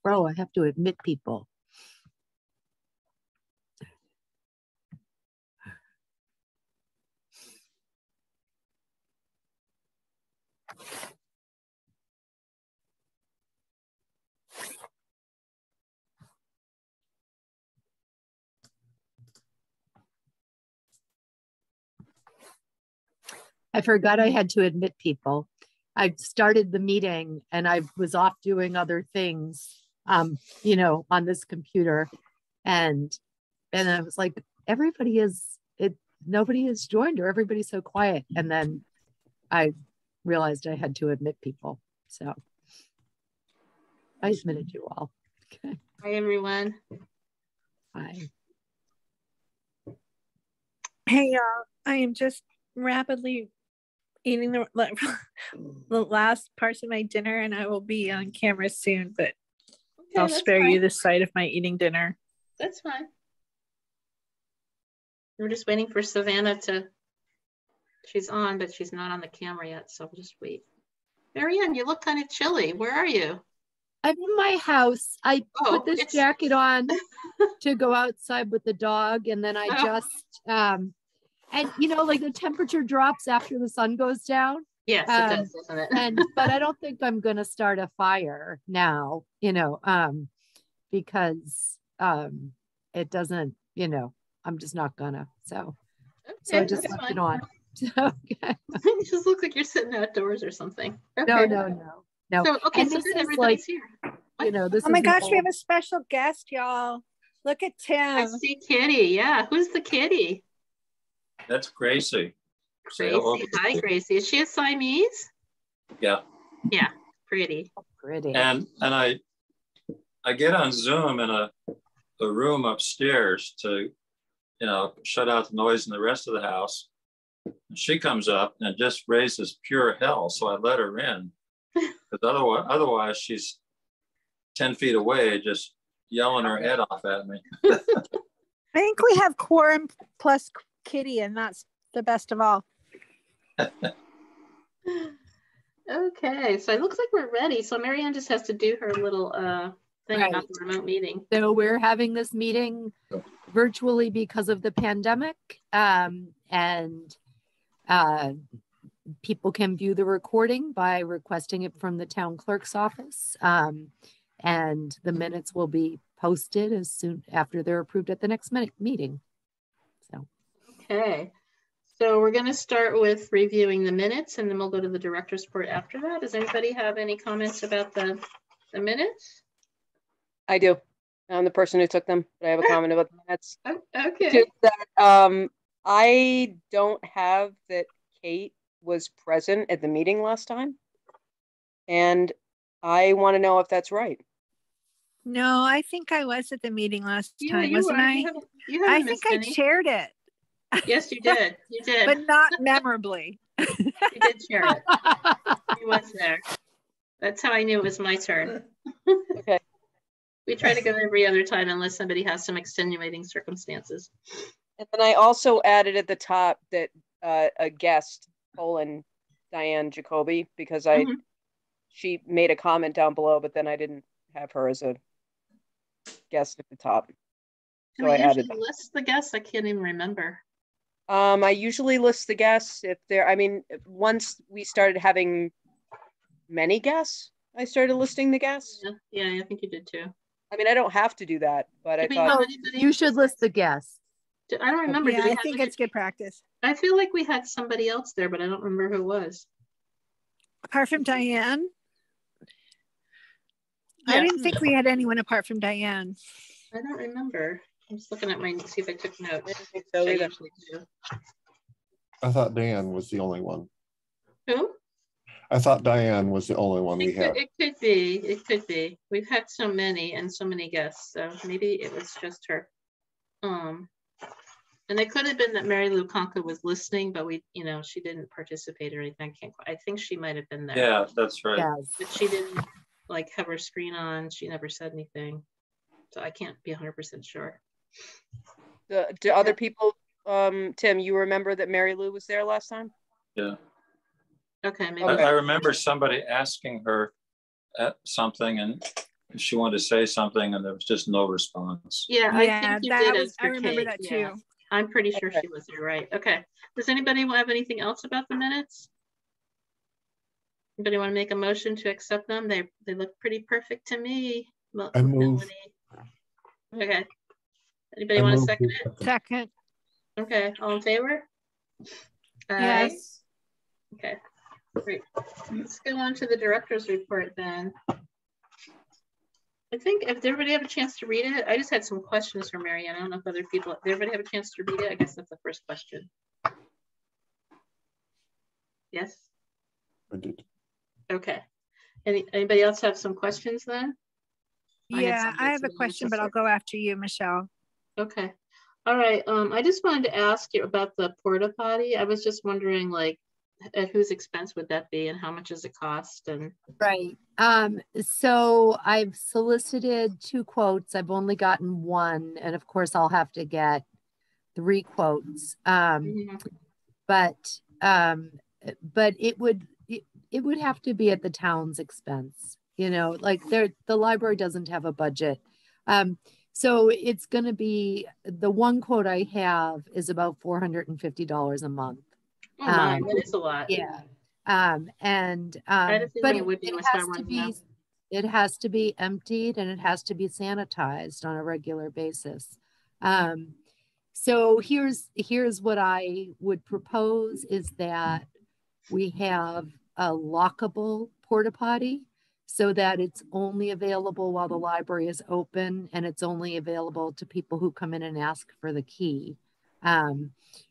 Oh, I have to admit people. I forgot I had to admit people. I started the meeting and I was off doing other things, you know, on this computer. And I was like, nobody has joined, or everybody's so quiet. And then I realized I had to admit people. So I admitted you all. Okay. Hi, everyone. Hi. Hey, y'all. I am just rapidly eating the last parts of my dinner, and I will be on camera soon, but okay, I'll spare you the sight of my eating dinner. That's fine. We're just waiting for Savannah she's on, but she's not on the camera yet, so we'll just wait. Marianne, you look kind of chilly. Where are you? I'm in my house. I put this jacket on to go outside with the dog, and then I just and you know, like the temperature drops after the sun goes down. Yes, it does, doesn't it? But I don't think I'm gonna start a fire now, you know, because it doesn't, you know, I'm just not gonna. So I just left it on. Okay. You just look like you're sitting outdoors or something. Okay. No. So, okay, so this is everybody's here. You know, this. Oh my gosh, we have a special guest, y'all. Look at Tim. I see Kitty. Yeah, who's the kitty? That's Gracie. Gracie. Hi, Gracie. Is she a Siamese? Yeah. Yeah, pretty. Pretty. And I get on Zoom in a room upstairs to, you know, shut out the noise in the rest of the house. And she comes up and just raises pure hell. So I let her in, because otherwise she's 10 feet away, just yelling her head off at me. I think we have quorum plus Kitty, and that's the best of all. Okay, so it looks like we're ready. So Marianne just has to do her little thing about the remote meeting. So we're having this meeting virtually because of the pandemic, and people can view the recording by requesting it from the town clerk's office, and the minutes will be posted as soon after they're approved at the next meeting. So okay, so we're going to start with reviewing the minutes, and then we'll go to the director's report after that. Does anybody have any comments about the minutes? I do. I'm the person who took them, but I have a comment about the minutes. Okay. That, I don't have that Kate was present at the meeting last time, and I want to know if that's right. No, I think I was at the meeting last time, wasn't I? You I think I chaired it. Yes, you did. You did. But not memorably. You did chair it. You was there. That's how I knew it was my turn. Okay. We try to go every other time unless somebody has some extenuating circumstances. And then I also added at the top that a guest, Diane Jacoby, because she made a comment down below, but then I didn't have her as a guest at the top. So I added that. List the guests? I can't even remember. I usually list the guests if they're, I mean, once we started having many guests, I started listing the guests. Yeah, I think you did too. I mean, I don't have to do that, but I thought you should list the guests. I don't remember. Yeah, I think it's good practice. I feel like we had somebody else there, but I don't remember who it was. Apart from Diane? Yeah. I didn't think we had anyone apart from Diane. I don't remember. I'm just looking at mine to see if I took notes. I don't think so either. I thought Diane was the only one. Who? I thought Diane was the only one we had. It could be. It could be. We've had so many and so many guests, so maybe it was just her. And it could have been that Mary Lou Conca was listening, but we, you know, she didn't participate or anything. I think she might have been there. Yeah, that's right. Yes. But she didn't like have her screen on. She never said anything, so I can't be 100% sure. Do other people, Tim, you remember that Mary Lou was there last time? Yeah. Okay, maybe. I remember somebody asking her something, and she wanted to say something and there was just no response. Yeah, I think you did. I remember that too. Yeah. I'm pretty sure she was there, right? Okay. Does anybody have anything else about the minutes? Anybody want to make a motion to accept them? They look pretty perfect to me. I move. Okay. Anybody want to second it? Second. Okay. All in favor? Yes. Okay. Great. Let's go on to the director's report then. I think if everybody have a chance to read it, I just had some questions for Marianne. I don't know if other people, did everybody have a chance to read it? I guess that's the first question. Yes? I did. Okay. Anybody else have some questions then? Yeah, I have a question, but I'll go after you, Michelle. Okay. All right. I just wanted to ask you about the porta potty. I was just wondering, like, at whose expense would that be and how much does it cost? And right. So I've solicited 2 quotes. I've only gotten 1, and of course I'll have to get 3 quotes. But it would have to be at the town's expense. You know, like the library doesn't have a budget. So it's going to be, the 1 quote I have is about $450 a month. oh my, that is a lot. Yeah. But it has to be emptied and it has to be sanitized on a regular basis. So here's what I would propose is that we have a lockable porta potty so that it's only available while the library is open and it's only available to people who come in and ask for the key.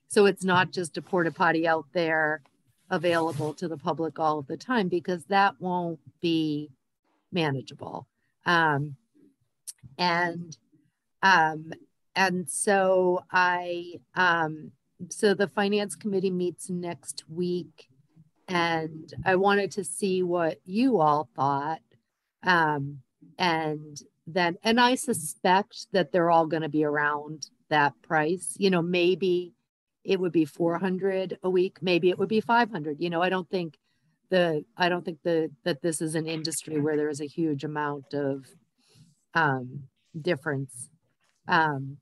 So it's not just a porta potty out there available to the public all of the time, because that won't be manageable. And so so the finance committee meets next week, and I wanted to see what you all thought. And I suspect that they're all going to be around that price. You know, maybe it would be $400 a week. Maybe it would be $500. You know, I don't think that this is an industry where there is a huge amount of difference. You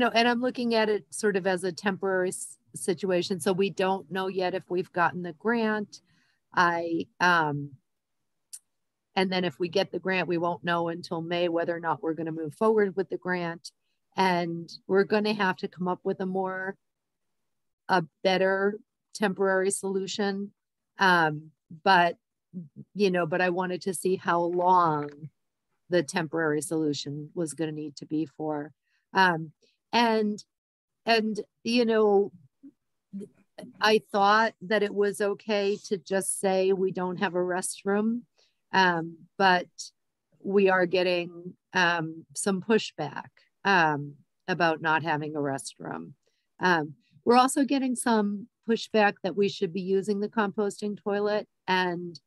know, and I'm looking at it sort of as a temporary situation. So we don't know yet if we've gotten the grant. And then if we get the grant, we won't know until May whether or not we're going to move forward with the grant. And we're going to have to come up with a better temporary solution. But I wanted to see how long the temporary solution was going to need to be for. And you know, I thought that it was okay to just say we don't have a restroom, but we are getting some pushback about not having a restroom. We're also getting some pushback that we should be using the composting toilet, and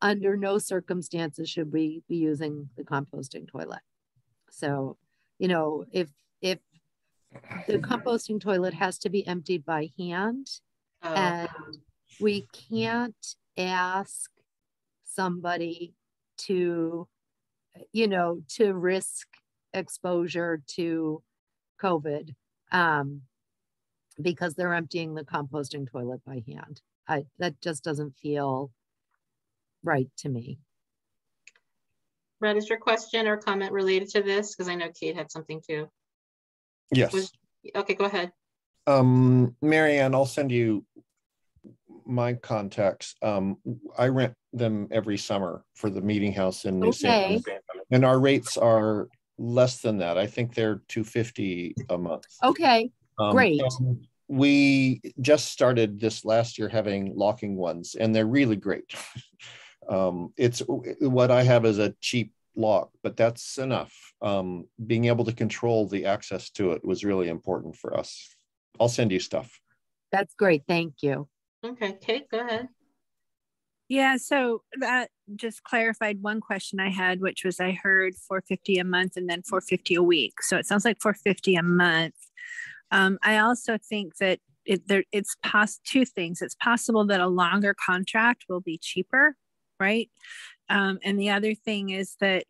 under no circumstances should we be using the composting toilet. So, you know, if the composting toilet has to be emptied by hand, and we can't ask somebody to, you know, to risk exposure to COVID because they're emptying the composting toilet by hand. That just doesn't feel right to me. Brett, is your question or comment related to this? Because I know Kate had something too. Yes. Okay, go ahead. Marianne, I'll send you my contacts. I rent them every summer for the meeting house in New Salem, and our rates are less than that. I think they're $250 a month. Okay, great. We just started this last year having locking ones, and they're really great. It's what I have is a cheap lock, but that's enough. Being able to control the access to it was really important for us. I'll send you stuff. That's great. Thank you. Okay, Kate, go ahead. Yeah, so that just clarified one question I had, which was I heard $450 a month and then $450 a week. So it sounds like $450 a month. I also think that it's two things. It's possible that a longer contract will be cheaper right? And the other thing is that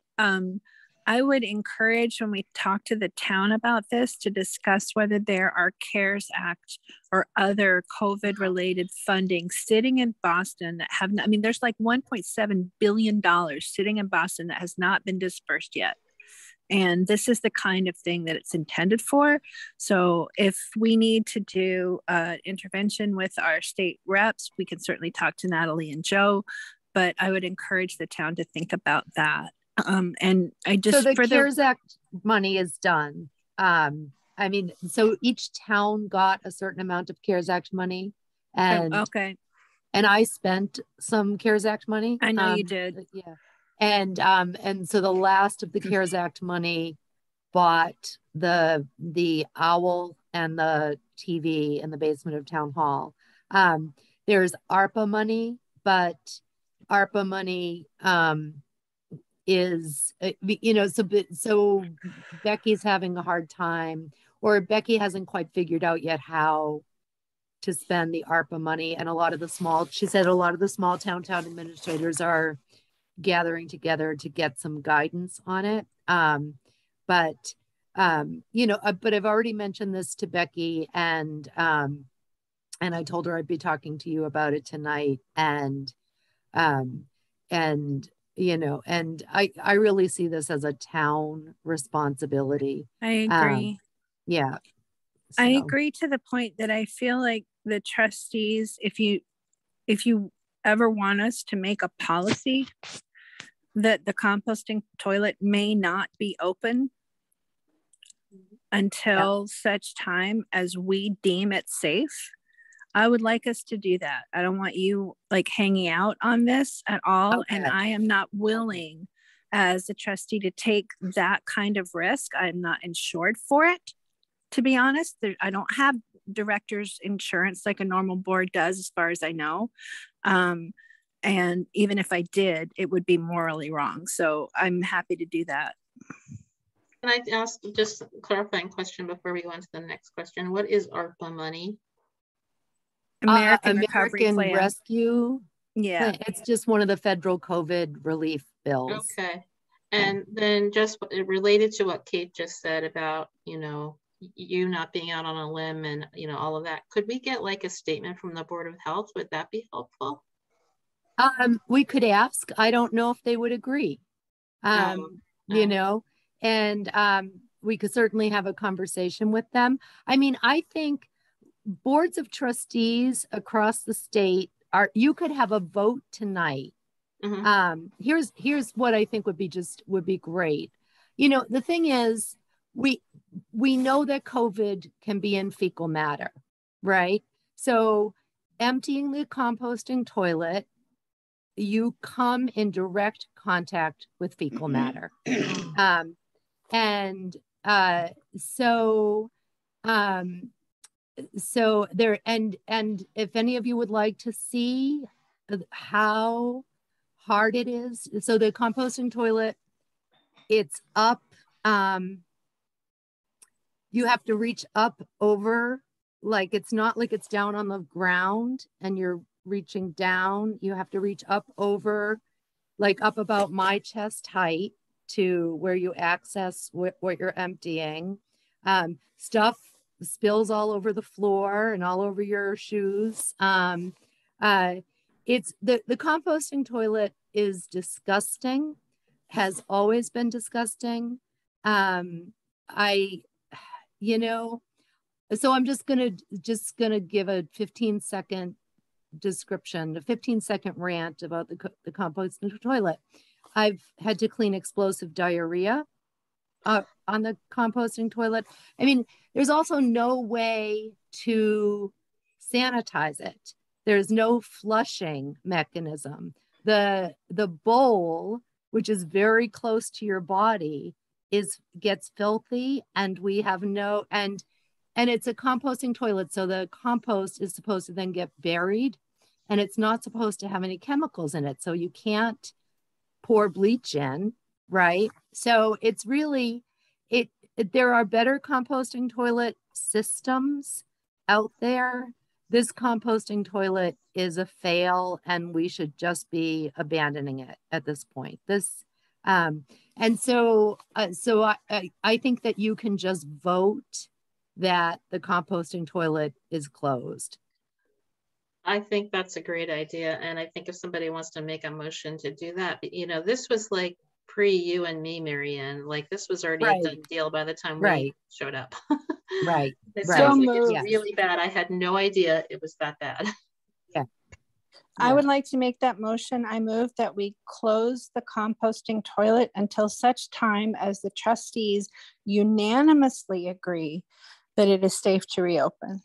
I would encourage, when we talk to the town about this, to discuss whether there are CARES Act or other COVID related funding sitting in Boston that have not, I mean, there's like $1.7 billion sitting in Boston that has not been dispersed yet. And this is the kind of thing that it's intended for. So if we need to do intervention with our state reps, we can certainly talk to Natalie and Joe, but I would encourage the town to think about that. And I just, so the CARES Act money is done. I mean, so each town got a certain amount of CARES Act money, and okay, and I spent some CARES Act money. I know you did. Yeah, and so the last of the CARES Act money bought the owl and the TV in the basement of town hall. There's ARPA money, but ARPA money is, you know, so Becky's having a hard time, or Becky hasn't quite figured out yet how to spend the ARPA money. And she said a lot of the small town administrators are gathering together to get some guidance on it. You know, but I've already mentioned this to Becky, and I told her I'd be talking to you about it tonight. And you know, and I really see this as a town responsibility. I agree. Yeah. So. I agree to the point that I feel like the trustees, if you ever want us to make a policy that the composting toilet may not be open until such time as we deem it safe, I would like us to do that. I don't want you like hanging out on this at all. Okay. And I am not willing as a trustee to take that kind of risk. I'm not insured for it, to be honest. I don't have director's insurance like a normal board does, as far as I know. And even if I did, it would be morally wrong. So I'm happy to do that. Can I ask just a clarifying question before we go on to the next question? What is ARPA money? American Rescue. Yeah. It's just one of the federal COVID relief bills. Okay. And then just related to what Kate just said about, you know, you not being out on a limb and, you know, all of that. Could we get like a statement from the Board of Health? Would that be helpful? We could ask. I don't know if they would agree. You know, and we could certainly have a conversation with them. I mean, I think boards of trustees across the state you could have a vote tonight. Mm-hmm. Here's what I think would be great. You know, the thing is, we know that COVID can be in fecal matter, right? So emptying the composting toilet, you come in direct contact with fecal matter. So there, and if any of you would like to see how hard it is, so the composting toilet, it's up, you have to reach up over, like it's not like it's down on the ground and you're reaching down. You have to reach up over, like up about my chest height to where you access what you're emptying. Stuff spills all over the floor and all over your shoes. It's the composting toilet is disgusting, has always been disgusting. You know, so I'm just gonna give a 15-second description, a 15-second rant about the composting toilet. I've had to clean explosive diarrhea on the composting toilet. I mean, there's also no way to sanitize it. There's no flushing mechanism. The bowl, which is very close to your body, gets filthy, and we have and it's a composting toilet, so the compost is supposed to then get buried, and it's not supposed to have any chemicals in it, so you can't pour bleach in, right? So it's really, there are better composting toilet systems out there this composting toilet is a fail and we should just be abandoning it at this point. And so I think that you can just vote that the composting toilet is closed. I think that's a great idea. And I think if somebody wants to make a motion to do that, this was like pre you and me, Marianne. Like this was already a done deal by the time we showed up. Right. It sounds like it's really bad. I had no idea it was that bad. Yeah. I would like to make that motion. I move that we close the composting toilet until such time as the trustees unanimously agree that it is safe to reopen,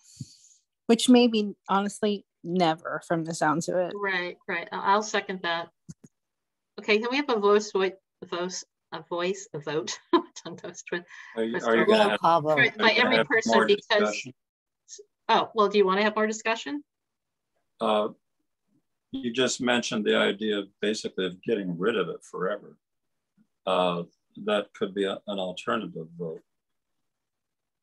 which may be honestly never from the sounds of it. Right. I'll second that. Okay, can we have a vote? Tongue twist. Are you going to have by every person because discussion? Oh, well, do you want to have more discussion? You just mentioned the idea of basically of getting rid of it forever. That could be an alternative vote.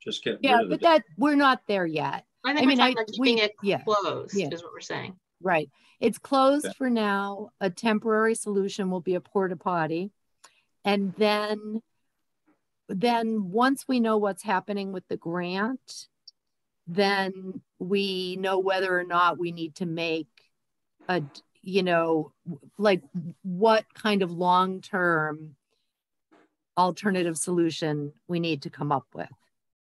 Just get rid of it. But that we're not there yet. I think we're talking about keeping it closed is what we're saying. Right. It's closed for now. A temporary solution will be a porta potty. And then once we know what's happening with the grant, then we know whether or not we need to make like what kind of long-term alternative solution we need to come up with.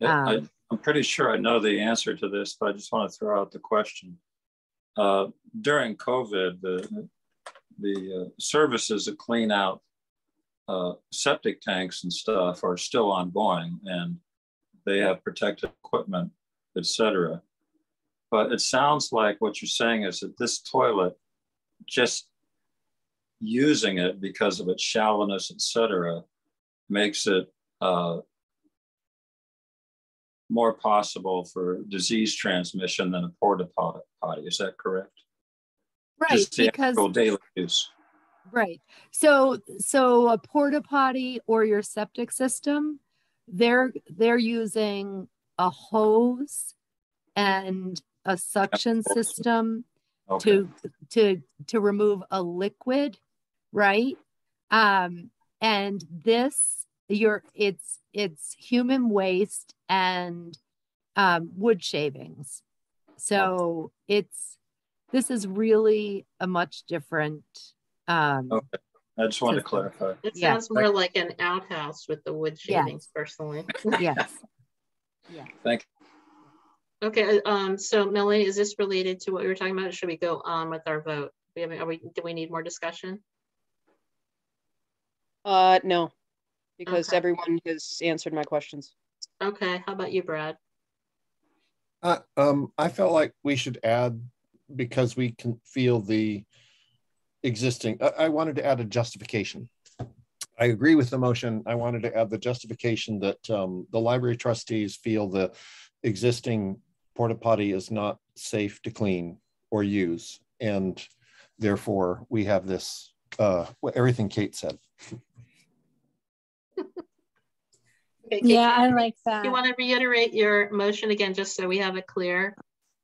I'm pretty sure I know the answer to this, but I just want to throw out the question. During COVID, the services that clean out septic tanks and stuff are still ongoing, and they have protective equipment, etc. But it sounds like what you're saying is that this toilet, just using it because of its shallowness, etc., makes it more possible for disease transmission than a porta potty. Is that correct? Right, just because daily use. Right. So a porta potty or your septic system, they're using a hose and a suction system to remove a liquid, right? And this it's human waste and wood shavings. So this is really a much different okay. I just wanted to clarify. It sounds more like an outhouse with the wood shavings, personally. Yes. Yeah. Thank you. Okay, so Melanie, is this related to what we were talking about, or should we go on with our vote? Do we need more discussion? No, because everyone has answered my questions. Okay, how about you, Brad? I felt like we should add, because we can feel the existing, I wanted to add a justification. I agree with the motion. I wanted to add the justification that the library trustees feel the existing porta potty is not safe to clean or use, and therefore we have this everything Kate said. Okay, yeah, I like that. You want to reiterate your motion again, just so we have it clear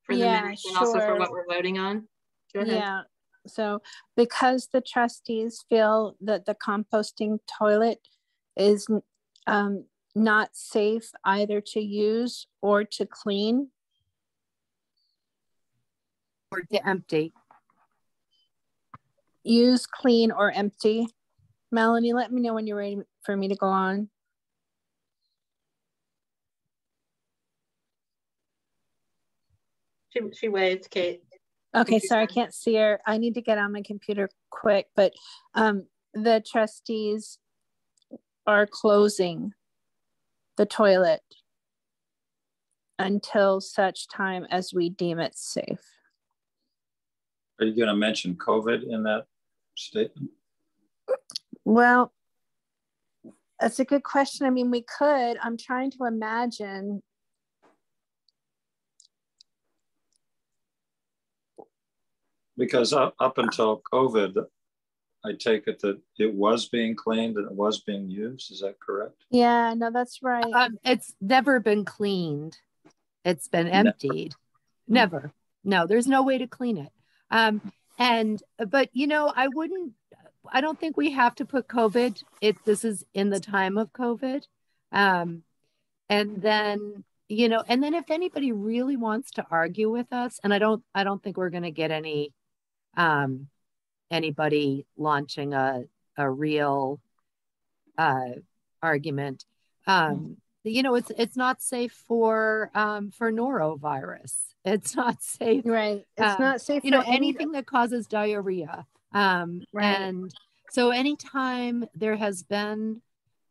for the minutes and also for what we're voting on? Go ahead. Yeah, so because the trustees feel that the composting toilet is not safe either to use or to clean. Or to empty. Use, clean, or empty. Melanie, let me know when you're ready for me to go on. She waved, Kate. Okay, sorry, I can't see her. I need to get on my computer quick, but the trustees are closing the toilet until such time as we deem it safe. Are you going to mention COVID in that statement? Well, that's a good question. I mean, we could. I'm trying to imagine. Because up until COVID, I take it that it was being cleaned and it was being used. Is that correct? Yeah, no, that's right. It's never been cleaned. It's been emptied. Never. no, there's no way to clean it. But you know, I don't think we have to put COVID. This is in the time of COVID. And then, you know, and then if anybody really wants to argue with us, and I don't think we're going to get anybody launching a real argument. You know, it's not safe for norovirus. It's not safe. Right. It's not safe. You know, anything that causes diarrhea. Right. And so anytime there has been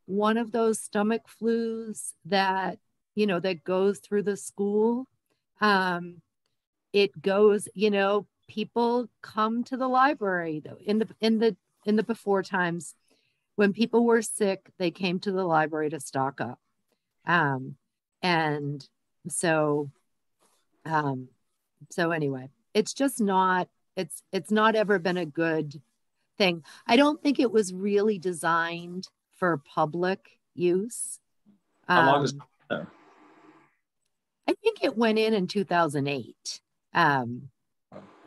one of those stomach flus that, you know, that goes through the school, it goes, you know, people come to the library though in the before times when people were sick, they came to the library to stock up. And so anyway, it's just not, it's not ever been a good thing. I don't think it was really designed for public use. How long is it there? I think it went in 2008.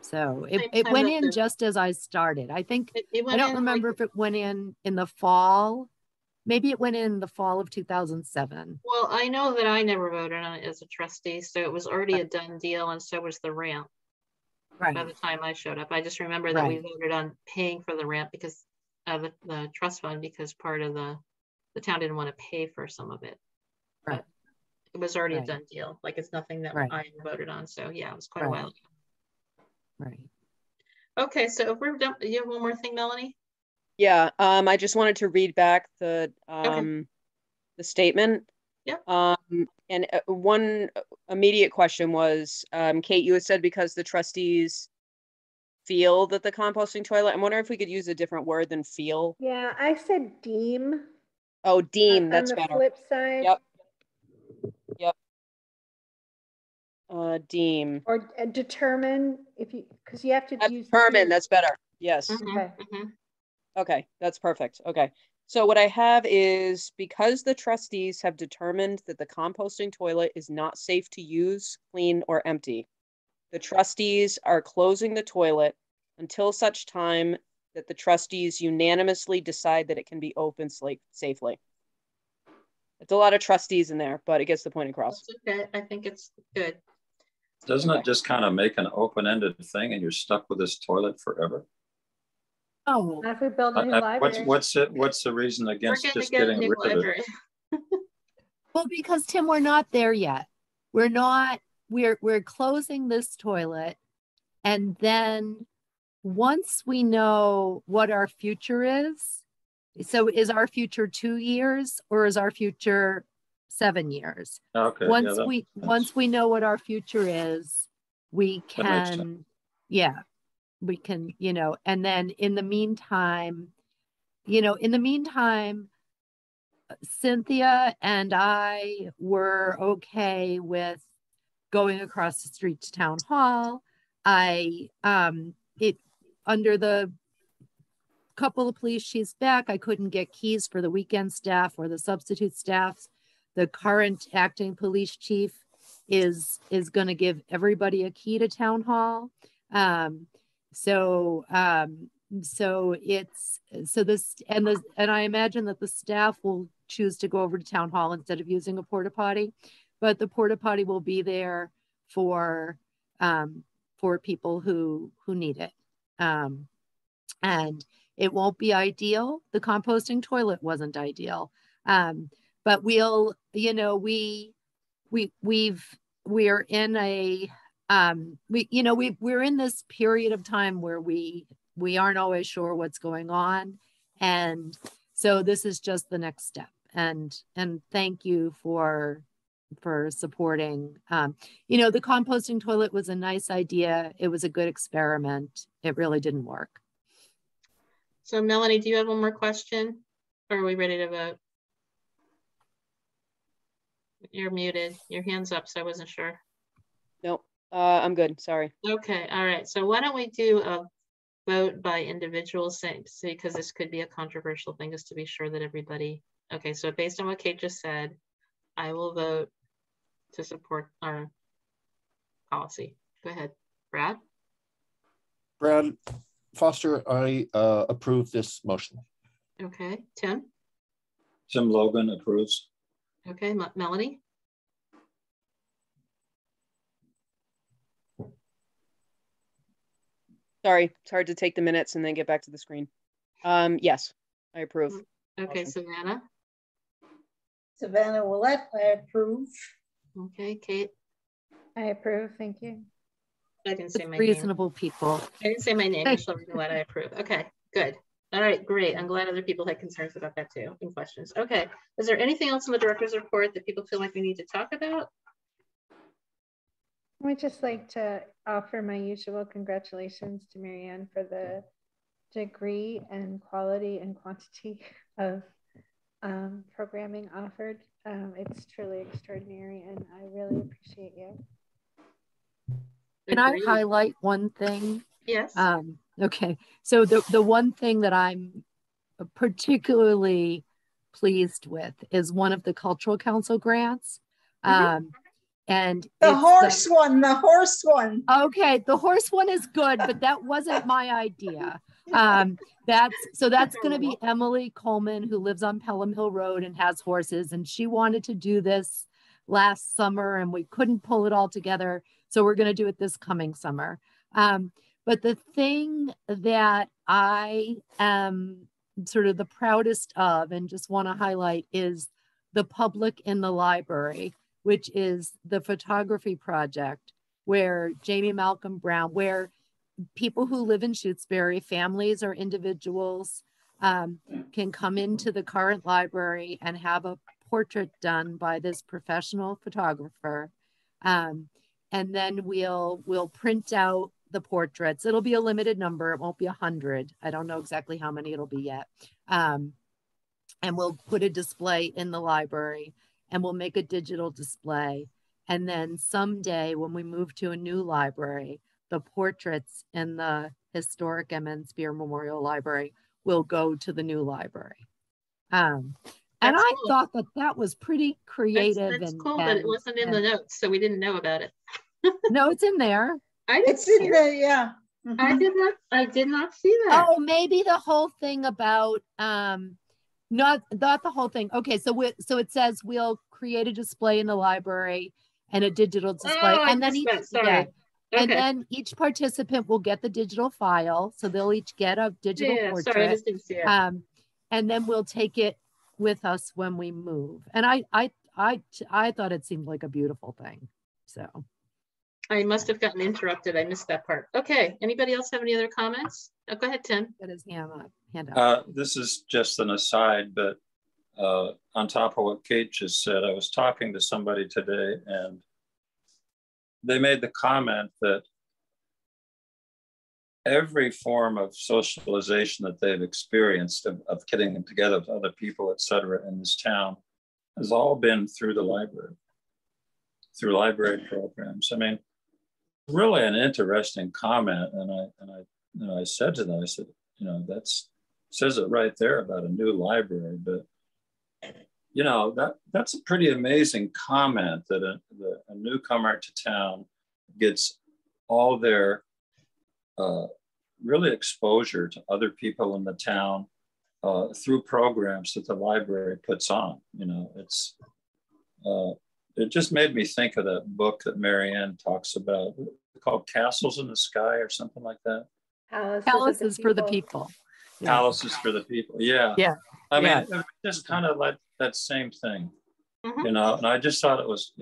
So it went in just as I started. I think, I don't remember if it went in the fall. Maybe it went in the fall of 2007. Well, I know that I never voted on it as a trustee, so it was already a done deal, and so was the ramp. Right. By the time I showed up, I just remember that we voted on paying for the ramp because of the trust fund, because part of the town didn't want to pay for some of it. Right. But it was already a done deal. Like, it's nothing that I voted on. So yeah, it was quite a while ago. Right. Okay, so if we're done, you have one more thing, Melanie? Yeah, I just wanted to read back the statement. Yeah. And one immediate question was, Kate, you had said because the trustees feel that the composting toilet, I'm wondering if we could use a different word than feel. Yeah, I said deem. Oh, deem, that's on the better. Flip side. Yep. Deem. Or determine, because you have to use determine, that's better. Yes. Okay. Okay, that's perfect. Okay. So what I have is, because the trustees have determined that the composting toilet is not safe to use, clean, or empty, the trustees are closing the toilet until such time that the trustees unanimously decide that it can be opened safely. It's a lot of trustees in there, but it gets the point across. That's okay. I think it's good. Doesn't it just kind of make an open-ended thing and you're stuck with this toilet forever? Oh, not if we build a new library. What's the reason against just getting rid of it? Well, because Tim, we're not there yet. We're closing this toilet, and then once we know what our future is, so is our future 2 years or is our future 7 years? Okay. Once we know what our future is, we can, we can, you know, and then in the meantime, Cynthia and I were okay with going across the street to town hall. Under the couple of police chiefs back, I couldn't get keys for the weekend staff or the substitute staffs. The current acting police chief is going to give everybody a key to town hall. So I imagine that the staff will choose to go over to town hall instead of using a porta potty, but the porta potty will be there for people who need it. And it won't be ideal. The composting toilet wasn't ideal. But we'll, you know, we're in a, we're in this period of time where we aren't always sure what's going on. And so this is just the next step. And thank you for supporting. The composting toilet was a nice idea. It was a good experiment. It really didn't work. So Melanie, do you have one more question? Or are we ready to vote? You're muted. Your hand's up, so I wasn't sure. Nope. I'm good. Sorry. Okay. All right. So why don't we do a vote by individuals, because this could be a controversial thing, just to be sure that everybody. Okay. So based on what Kate just said, I will vote to support our policy. Go ahead. Brad? Brad Foster, I approve this motion. Okay. Tim? Tim Logan approves. Okay. Melanie? Sorry, it's hard to take the minutes and then get back to the screen. Yes, I approve. Okay, Motion. Savannah? Savannah Willett, I approve. Okay, Kate? I approve, thank you. I didn't say my name. Reasonable people. I didn't say my name. Michelle Willett, I approve. Okay, good. All right, great. I'm glad other people had concerns about that too and questions. Okay, is there anything else in the director's report that people feel like we need to talk about? I would just like to offer my usual congratulations to Marianne for the degree and quality and quantity of programming offered. It's truly extraordinary and I really appreciate you. Can I highlight one thing? Yes. Okay, so the one thing that I'm particularly pleased with is one of the Cultural Council grants. And the horse one. Okay, the horse one is good, but that wasn't my idea. That's going to be Emily Coleman, who lives on Pelham Hill Road and has horses, and she wanted to do this last summer and we couldn't pull it all together, so we're going to do it this coming summer. But the thing that I am sort of the proudest of and just want to highlight is the public in the library, which is the photography project where Jamie Malcolm Brown, where people who live in Shutesbury, families or individuals, can come into the current library and have a portrait done by this professional photographer. And then we'll print out the portraits. It'll be a limited number. It won't be 100. I don't know exactly how many it'll be yet. And we'll put a display in the library and we'll make a digital display. And then someday when we move to a new library, the portraits in the historic M.N. Spear Memorial Library will go to the new library. And I thought that was pretty creative. That's cool, but it wasn't in the notes, so we didn't know about it. No, it's in there. It's in there, yeah. Mm-hmm. I did not see that. Oh, maybe the whole thing about not the whole thing. Okay, so it says we'll create a display in the library and a digital display, and then and then each participant will get the digital file, so they'll each get a digital portrait. Sorry, I just didn't see it. And then we'll take it with us when we move. And I thought it seemed like a beautiful thing. So I must have gotten interrupted. I missed that part. Okay. Anybody else have any other comments? Oh, go ahead, Tim. Get his hand up. This is just an aside, but on top of what Kate just said, I was talking to somebody today and they made the comment that every form of socialization that they've experienced of getting together with other people, et cetera, in this town has all been through the library, through library programs. I mean, really an interesting comment. And I said to them, I said, that says it right there about a new library, but that's a pretty amazing comment that a newcomer to town gets all their really exposure to other people in the town through programs that the library puts on. It just made me think of that book that Marianne talks about, called Castles in the Sky or something like that. Palace is for the people. Yeah. Palace is for the people. Yeah. Yeah. I mean, just kind of like that same thing, and I just thought it was,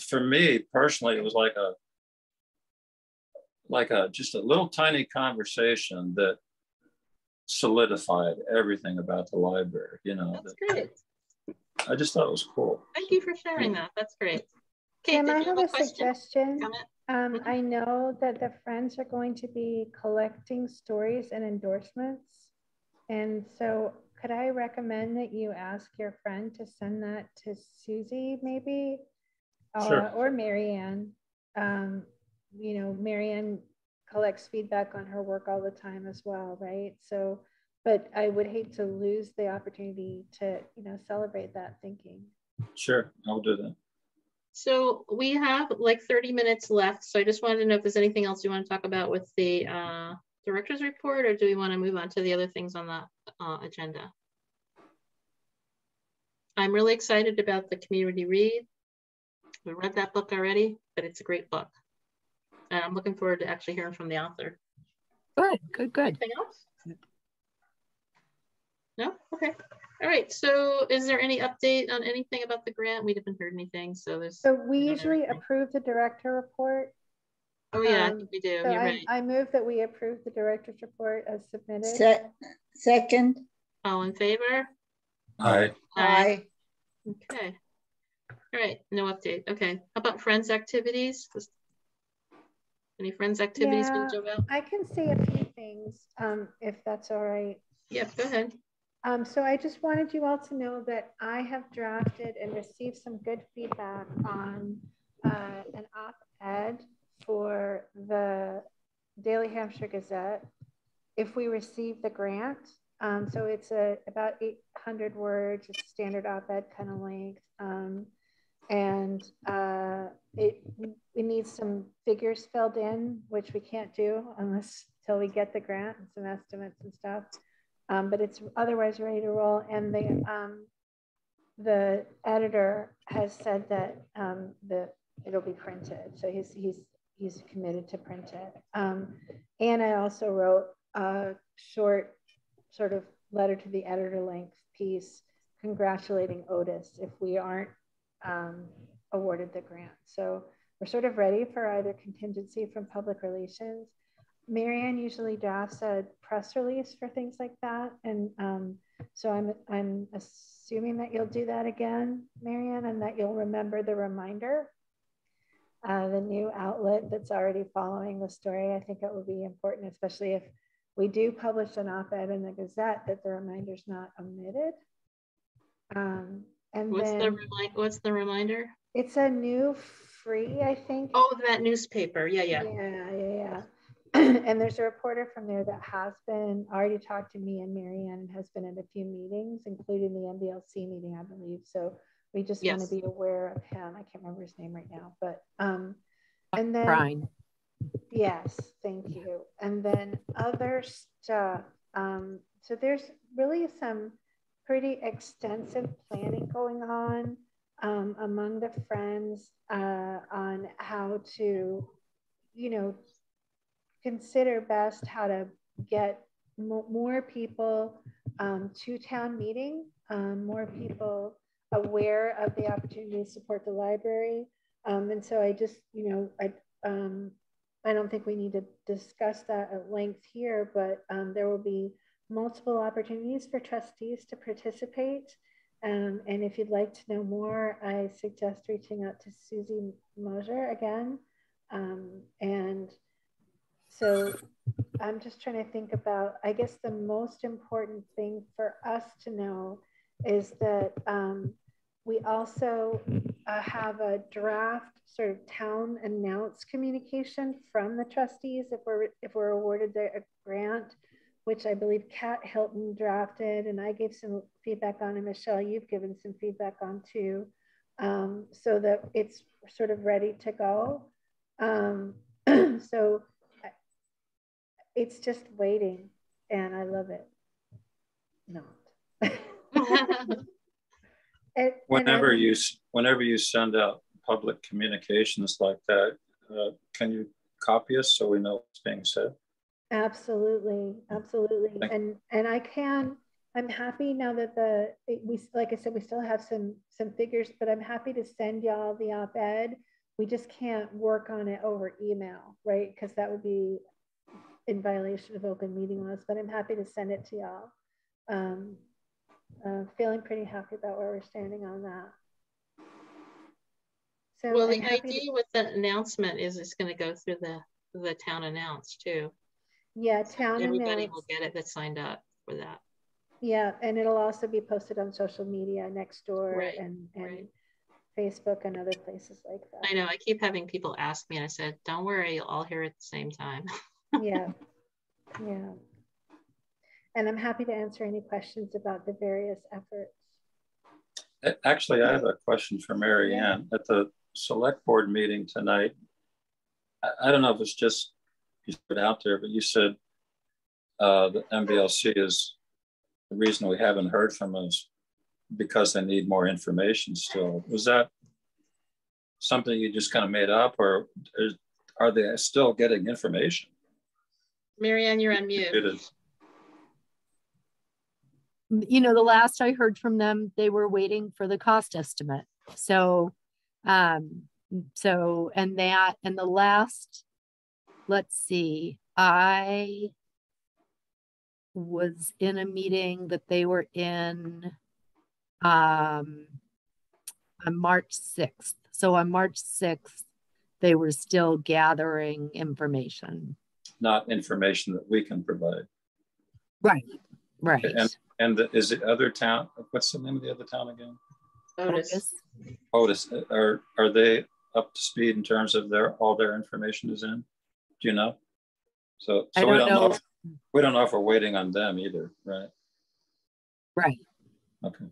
for me personally, it was just a little tiny conversation that solidified everything about the library. That's great. I just thought it was cool. Thank you for sharing that. That's great. Kate, Tim, I have a suggestion. Comment? I know that the Friends are going to be collecting stories and endorsements. And so could I recommend that you ask your friend to send that to Susie maybe? Sure. Or Marianne. Marianne collects feedback on her work all the time as well, right? So, but I would hate to lose the opportunity to, celebrate that thinking. Sure, I'll do that. So we have like 30 minutes left. So I just wanted to know if there's anything else you want to talk about with the director's report, or do we want to move on to the other things on the agenda? I'm really excited about the community read. We read that book already, but it's a great book. And I'm looking forward to actually hearing from the author. Good, good, good. Anything else? No? Okay. All right. So is there any update on anything about the grant? We haven't heard anything. So there's. So we usually approve the director report. Oh yeah, I think we do. So You're right. I move that we approve the director's report as submitted. Second. All in favor? Aye. Aye. Okay. All right. No update. Okay. How about friends activities? Any friends activities? Yeah, I can say a few things, if that's all right. Yeah, go ahead. So I just wanted you all to know that I have drafted and received some good feedback on an op-ed for the Daily Hampshire Gazette if we receive the grant. So it's about 800 words, it's standard op-ed kind of length. And it needs some figures filled in, which we can't do till we get the grant and some estimates and stuff. But it's otherwise ready to roll. And the editor has said that it'll be printed. So he's committed to print it. And I also wrote a short sort of letter to the editor length piece congratulating Otis if we aren't awarded the grant. So we're sort of ready for either contingency from public relations. Marianne usually drafts a press release for things like that. And so I'm assuming that you'll do that again, Marianne, and that you'll remember the reminder, the new outlet that's already following the story. I think it will be important, especially if we do publish an op-ed in the Gazette, that the reminder's not omitted. And what's the reminder? It's a new free, I think. Oh, that newspaper. Yeah. And there's a reporter from there that has been already talked to me and Marianne and has been at a few meetings, including the MBLC meeting, I believe. So we just want to be aware of him. I can't remember his name right now, but and then Brian. Yes, thank you. And then other stuff. So there's really some pretty extensive planning going on among the friends on how to, consider best how to get more people to town meeting, more people aware of the opportunity to support the library. And so I just, I don't think we need to discuss that at length here, but there will be multiple opportunities for trustees to participate. And if you'd like to know more, I suggest reaching out to Susie Mosier again. And so I'm just trying to think about, I guess the most important thing for us to know is that we also have a draft sort of town announced communication from the trustees if we're awarded the grant, which I believe Kat Hilton drafted, and I gave some feedback on, and Michelle, you've given some feedback on too, so that it's sort of ready to go. So it's just waiting, and I love it. Not. Whenever you send out public communications like that, can you copy us so we know what's being said? Absolutely. And I'm happy now that like I said, we still have some figures, but I'm happy to send y'all the op-ed. We just can't work on it over email, right? Because that would be in violation of open meeting laws, but I'm happy to send it to y'all. Feeling pretty happy about where we're standing on that. So well, the idea with the announcement is it's going to go through the town announce too. Yeah, town everybody will get it that signed up for that. Yeah, and it'll also be posted on social media, Nextdoor, and Facebook and other places like that. I know, I keep having people ask me, and I said, don't worry, you'll all hear it at the same time. Yeah. And I'm happy to answer any questions about the various efforts. Actually, I have a question for Mary Ann. At the select board meeting tonight, I don't know if it's just you put out there, but you said the MBLC is the reason we haven't heard from us because they need more information still. Was that something you just kind of made up, or are they still getting information? Marianne, you're on mute. It is. You know, the last I heard from them, they were waiting for the cost estimate. So, and the last, let's see, I was in a meeting that they were in on March 6th. So on March 6th, they were still gathering information. Not information that we can provide. Right, right. Okay. And is the other town, what's the name of the other town again? Otis. Otis. Are they up to speed in terms of all their information is in? Do you know? So we don't know. We don't know if we're waiting on them either, right? Right. Okay.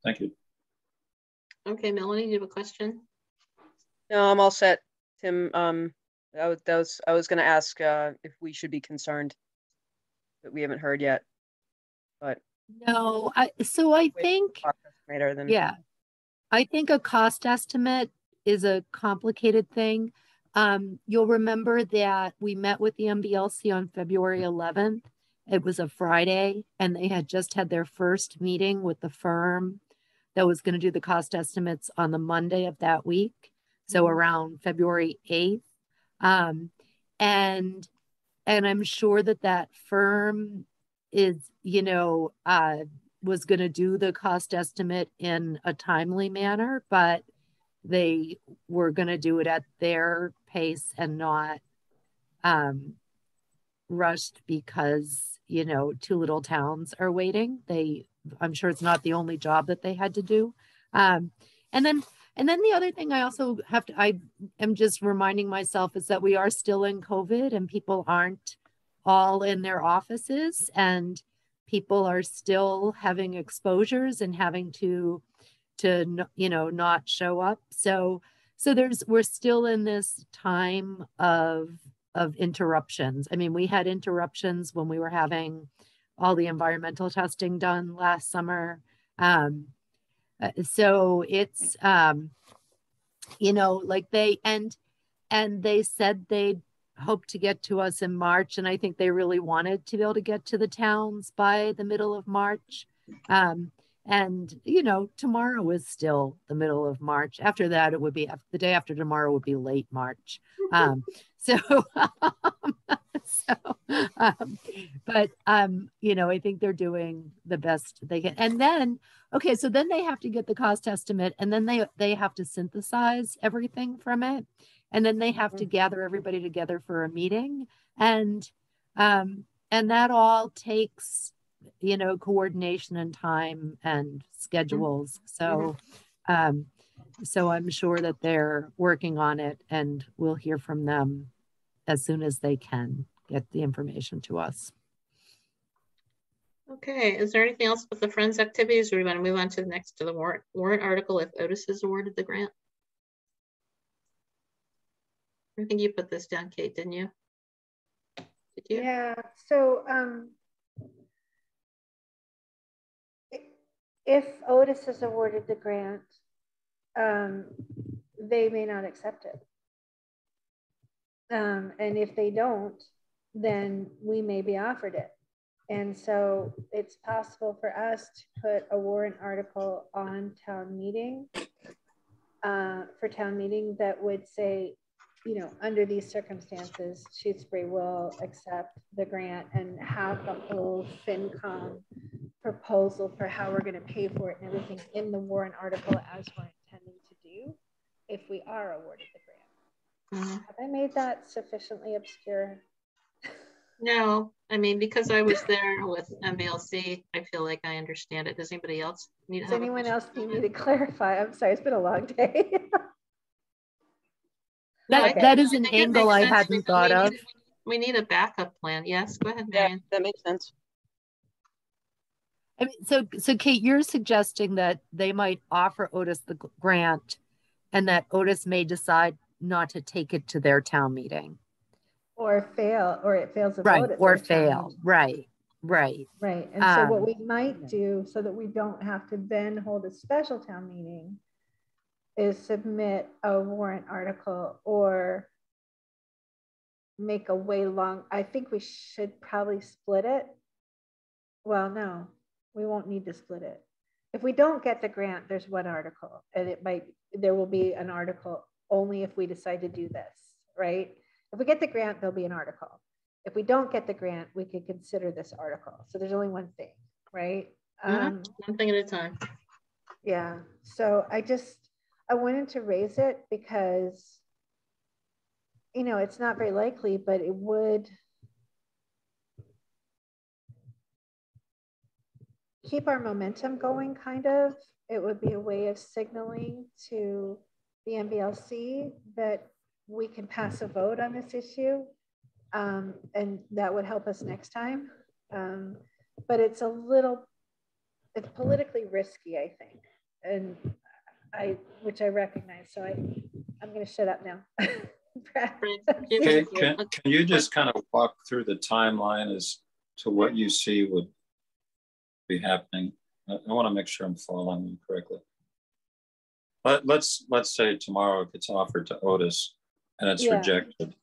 Thank you. Okay, Melanie, do you have a question? No, I'm all set, Tim. I was going to ask if we should be concerned that we haven't heard yet, but no. I think yeah, I think a cost estimate is a complicated thing. You'll remember that we met with the MBLC on February 11th. It was a Friday, and they had just had their first meeting with the firm that was going to do the cost estimates on the Monday of that week. So around February 8th. And I'm sure that firm is, was going to do the cost estimate in a timely manner, but they were going to do it at their pace and not rushed because, two little towns are waiting. I'm sure it's not the only job that they had to do. And then the other thing I am just reminding myself is that we are still in COVID and people aren't all in their offices and people are still having exposures and having to not show up. So we're still in this time of interruptions. I mean, we had interruptions when we were having all the environmental testing done last summer. So it's, they said they'd hope to get to us in March. And I think they really wanted to be able to get to the towns by the middle of March. And, tomorrow is still the middle of March. After that, it would be the day after tomorrow would be late March. But I think they're doing the best they can. And then, so then they have to get the cost estimate and then they have to synthesize everything from it. And then they have to gather everybody together for a meeting. And that all takes, coordination and time and schedules. So, so I'm sure that they're working on it and we'll hear from them as soon as they can get the information to us. Okay, is there anything else with the Friends activities, or we want to move on to the warrant article if Otis is awarded the grant? I think you put this down, Kate, didn't you? Did you? Yeah, so if Otis is awarded the grant, they may not accept it. And if they don't, then we may be offered it. And so it's possible for us to put a warrant article on town meeting, that would say, under these circumstances, Shutesbury will accept the grant and have the whole FinCom proposal for how we're going to pay for it and everything in the warrant article as we're intending to do if we are awarded the grant. Have I made that sufficiently obscure? No, I mean, because I was there with MBLC, I feel like I understand it. Does anybody else need to Does anyone else need me to clarify? I'm sorry, it's been a long day. That is an angle I hadn't thought of. We need a backup plan. Yes, go ahead, Marianne. Yeah, that makes sense. I mean, so Kate, you're suggesting that they might offer Otis the grant and that Otis may decide not to take it to their town meeting. Or fail, or it fails a Right, vote at or their town fail, meeting. right. Right. And so what we might do, so that we don't have to then hold a special town meeting, is submit a warrant article or make a way long. I think we should probably split it. Well, no, we won't need to split it. If we don't get the grant, there's one article, and there will be an article only if we decide to do this, right? If we get the grant, there'll be an article. If we don't get the grant, we could consider this article. So there's only one thing, right? One thing at a time. Yeah. So I wanted to raise it because, it's not very likely, but it would keep our momentum going, kind of. It would be a way of signaling to the MBLC that we can pass a vote on this issue. And that would help us next time. But it's politically risky, I think. And which I recognize. So I'm going to shut up now. Okay, can you just kind of walk through the timeline as to what you see would be happening? I want to make sure I'm following you correctly. Let's say tomorrow it gets offered to Otis and it's rejected.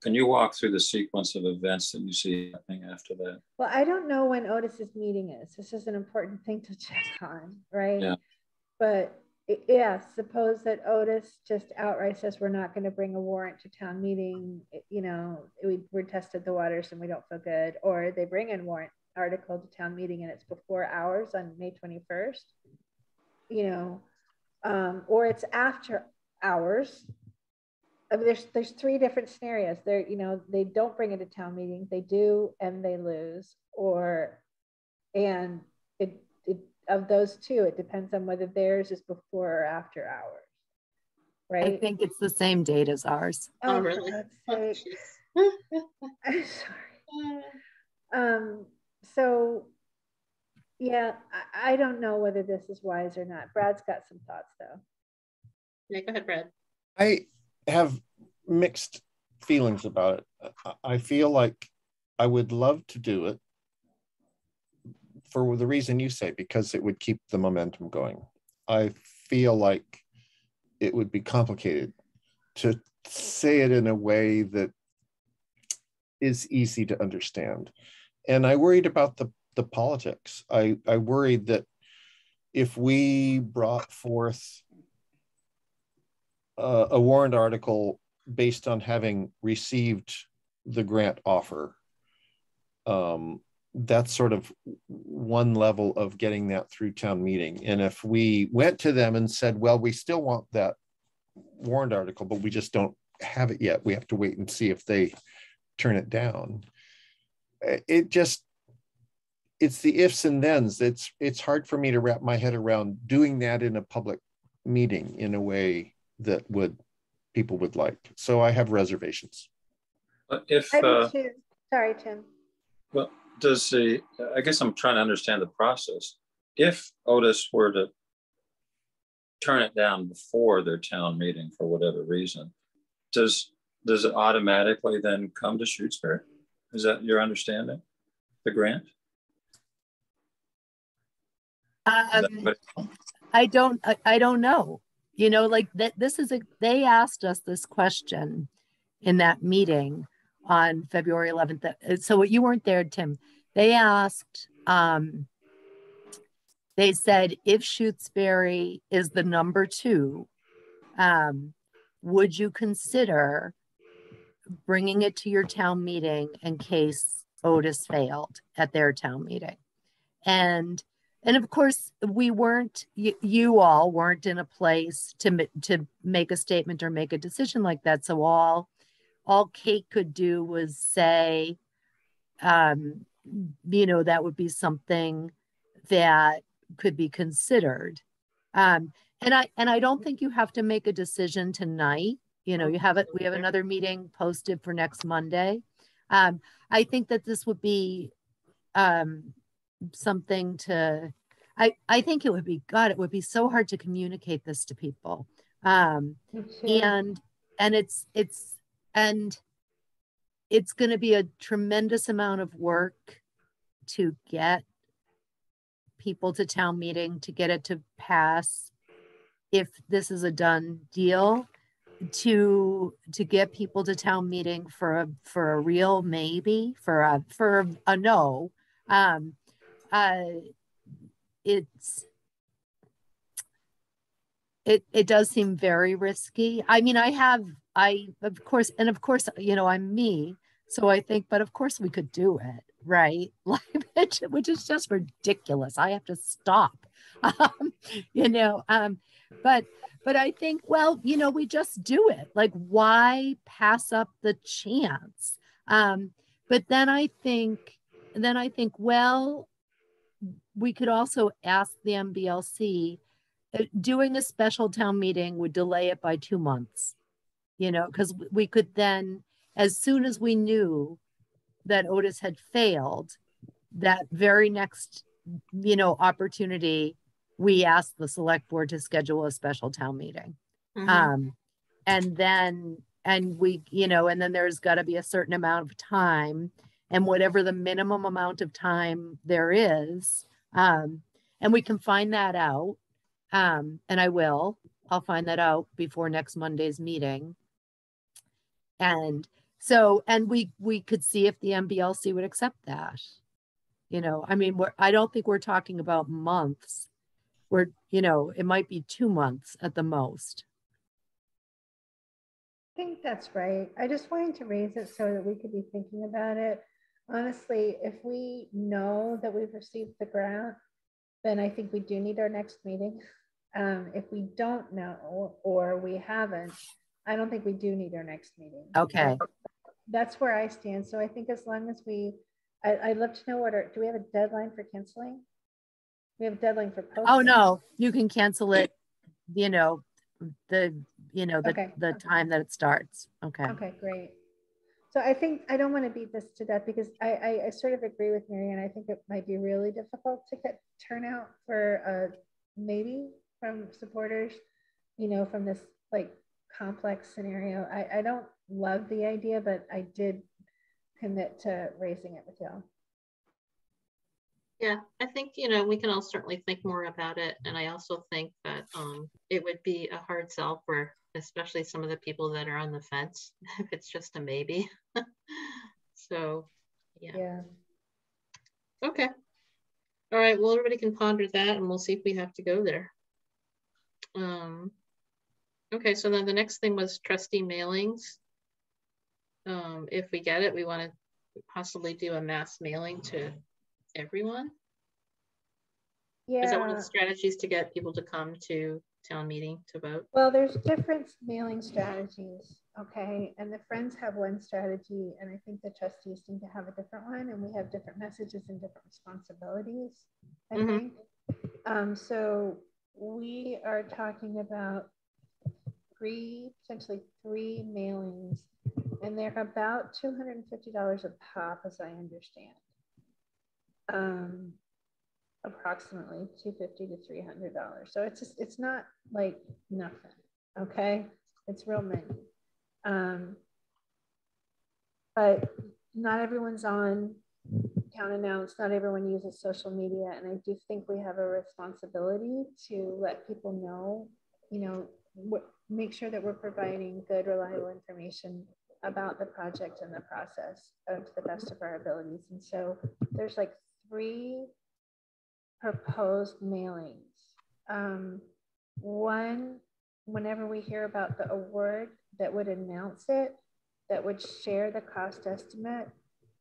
Can you walk through the sequence of events that you see happening after that? Well, I don't know when Otis's meeting is. This is an important thing to check on, right? Yeah. But suppose that Otis just outright says we're not going to bring a warrant to town meeting. We tested the waters and we don't feel good. Or they bring in warrant article to town meeting and it's before hours on May 21st. Or it's after hours. I mean, there's three different scenarios. They don't bring it to town meeting, they do, and they lose. Of those two, it depends on whether theirs is before or after hours, right? I think it's the same date as ours. Oh, really? I'm sorry. So yeah, I don't know whether this is wise or not. Brad's got some thoughts though. Yeah, go ahead, Brad. I have mixed feelings about it. I feel like I would love to do it for the reason you say, because it would keep the momentum going. I feel like it would be complicated to say it in a way that is easy to understand. And I worried about the politics. I worried that if we brought forth a warrant article based on having received the grant offer, that's sort of one level of getting that through town meeting. And if we went to them and said, well, we still want that warrant article, but we just don't have it yet, we have to wait and see if they turn it down. It's the ifs and thens. It's hard for me to wrap my head around doing that in a public meeting in a way that people would like. So I have reservations. Sorry, Tim. Well, I guess I'm trying to understand the process. If Otis were to turn it down before their town meeting for whatever reason, does it automatically then come to Shutesbury? Is that your understanding? The grant? I don't know. Like that. They asked us this question in that meeting on February 11th. So you weren't there, Tim. They asked, they said, if Shutesbury is the number 2, would you consider bringing it to your town meeting in case Otis failed at their town meeting? And of course, we weren't, you all weren't in a place to make a statement or make a decision like that. So all Kate could do was say, that would be something that could be considered. And I don't think you have to make a decision tonight. We have another meeting posted for next Monday. I think that this would be something I think it would be so hard to communicate this to people. Me too. And it's going to be a tremendous amount of work to get people to town meeting, to get it to pass, if this is a done deal, to get people to town meeting for a real maybe, for a no. It does seem very risky. I mean, of course, you know, I'm me, so I think, but of course we could do it, right? Like, which is just ridiculous. I have to stop, you know, but I think, well, you know, we just do it. Like, why pass up the chance? But then I think, well, we could also ask the MBLC. Doing a special town meeting would delay it by 2 months, you know, because we could then, as soon as we knew that Otis had failed, that very next, you know, opportunity, we asked the select board to schedule a special town meeting. And then, you know, and then there's got to be a certain amount of time, and whatever the minimum amount of time there is, and we can find that out. And I'll find that out before next Monday's meeting. And so, and we could see if the MBLC would accept that. You know, I mean, I don't think we're talking about months. You know, it might be 2 months at the most. I think that's right. I just wanted to raise it so that we could be thinking about it. Honestly, if we know that we've received the grant, then I think we do need our next meeting. If we don't know or we haven't, I don't think we do need our next meeting. Okay. That's where I stand. So I think as long as I'd love to know do we have a deadline for canceling? We have a deadline for posting. Oh, no, you can cancel it, you know, the time that it starts. Okay. Okay, great. So I think I don't want to beat this to death because I sort of agree with Marianne. I think it might be really difficult to get turnout for maybe from supporters, you know, from this like complex scenario. I don't love the idea, but I did commit to raising it with y'all. Yeah, I think, you know, we can all certainly think more about it. And I also think that it would be a hard sell for especially some of the people that are on the fence if it's just a maybe. So, yeah. Okay. All right. Well, everybody can ponder that and we'll see if we have to go there. Okay. So then the next thing was trustee mailings. If we get it, we want to possibly do a mass mailing to everyone. Yeah. Is that one of the strategies to get people to come to town meeting to vote? Well, there's different mailing strategies, okay? And the Friends have one strategy, and I think the trustees seem to have a different one, and we have different messages and different responsibilities, I think. So we are talking about potentially three mailings, and they're about $250 a pop, as I understand. Approximately $250 to $300. So it's not like nothing. Okay, it's real money. But not everyone's on Town Announce. Not everyone uses social media, and I do think we have a responsibility to let people know. You know, make sure that we're providing good, reliable information about the project and the process to the best of our abilities. And so there's like 3 proposed mailings. One, whenever we hear about the award, that would announce it, that would share the cost estimate,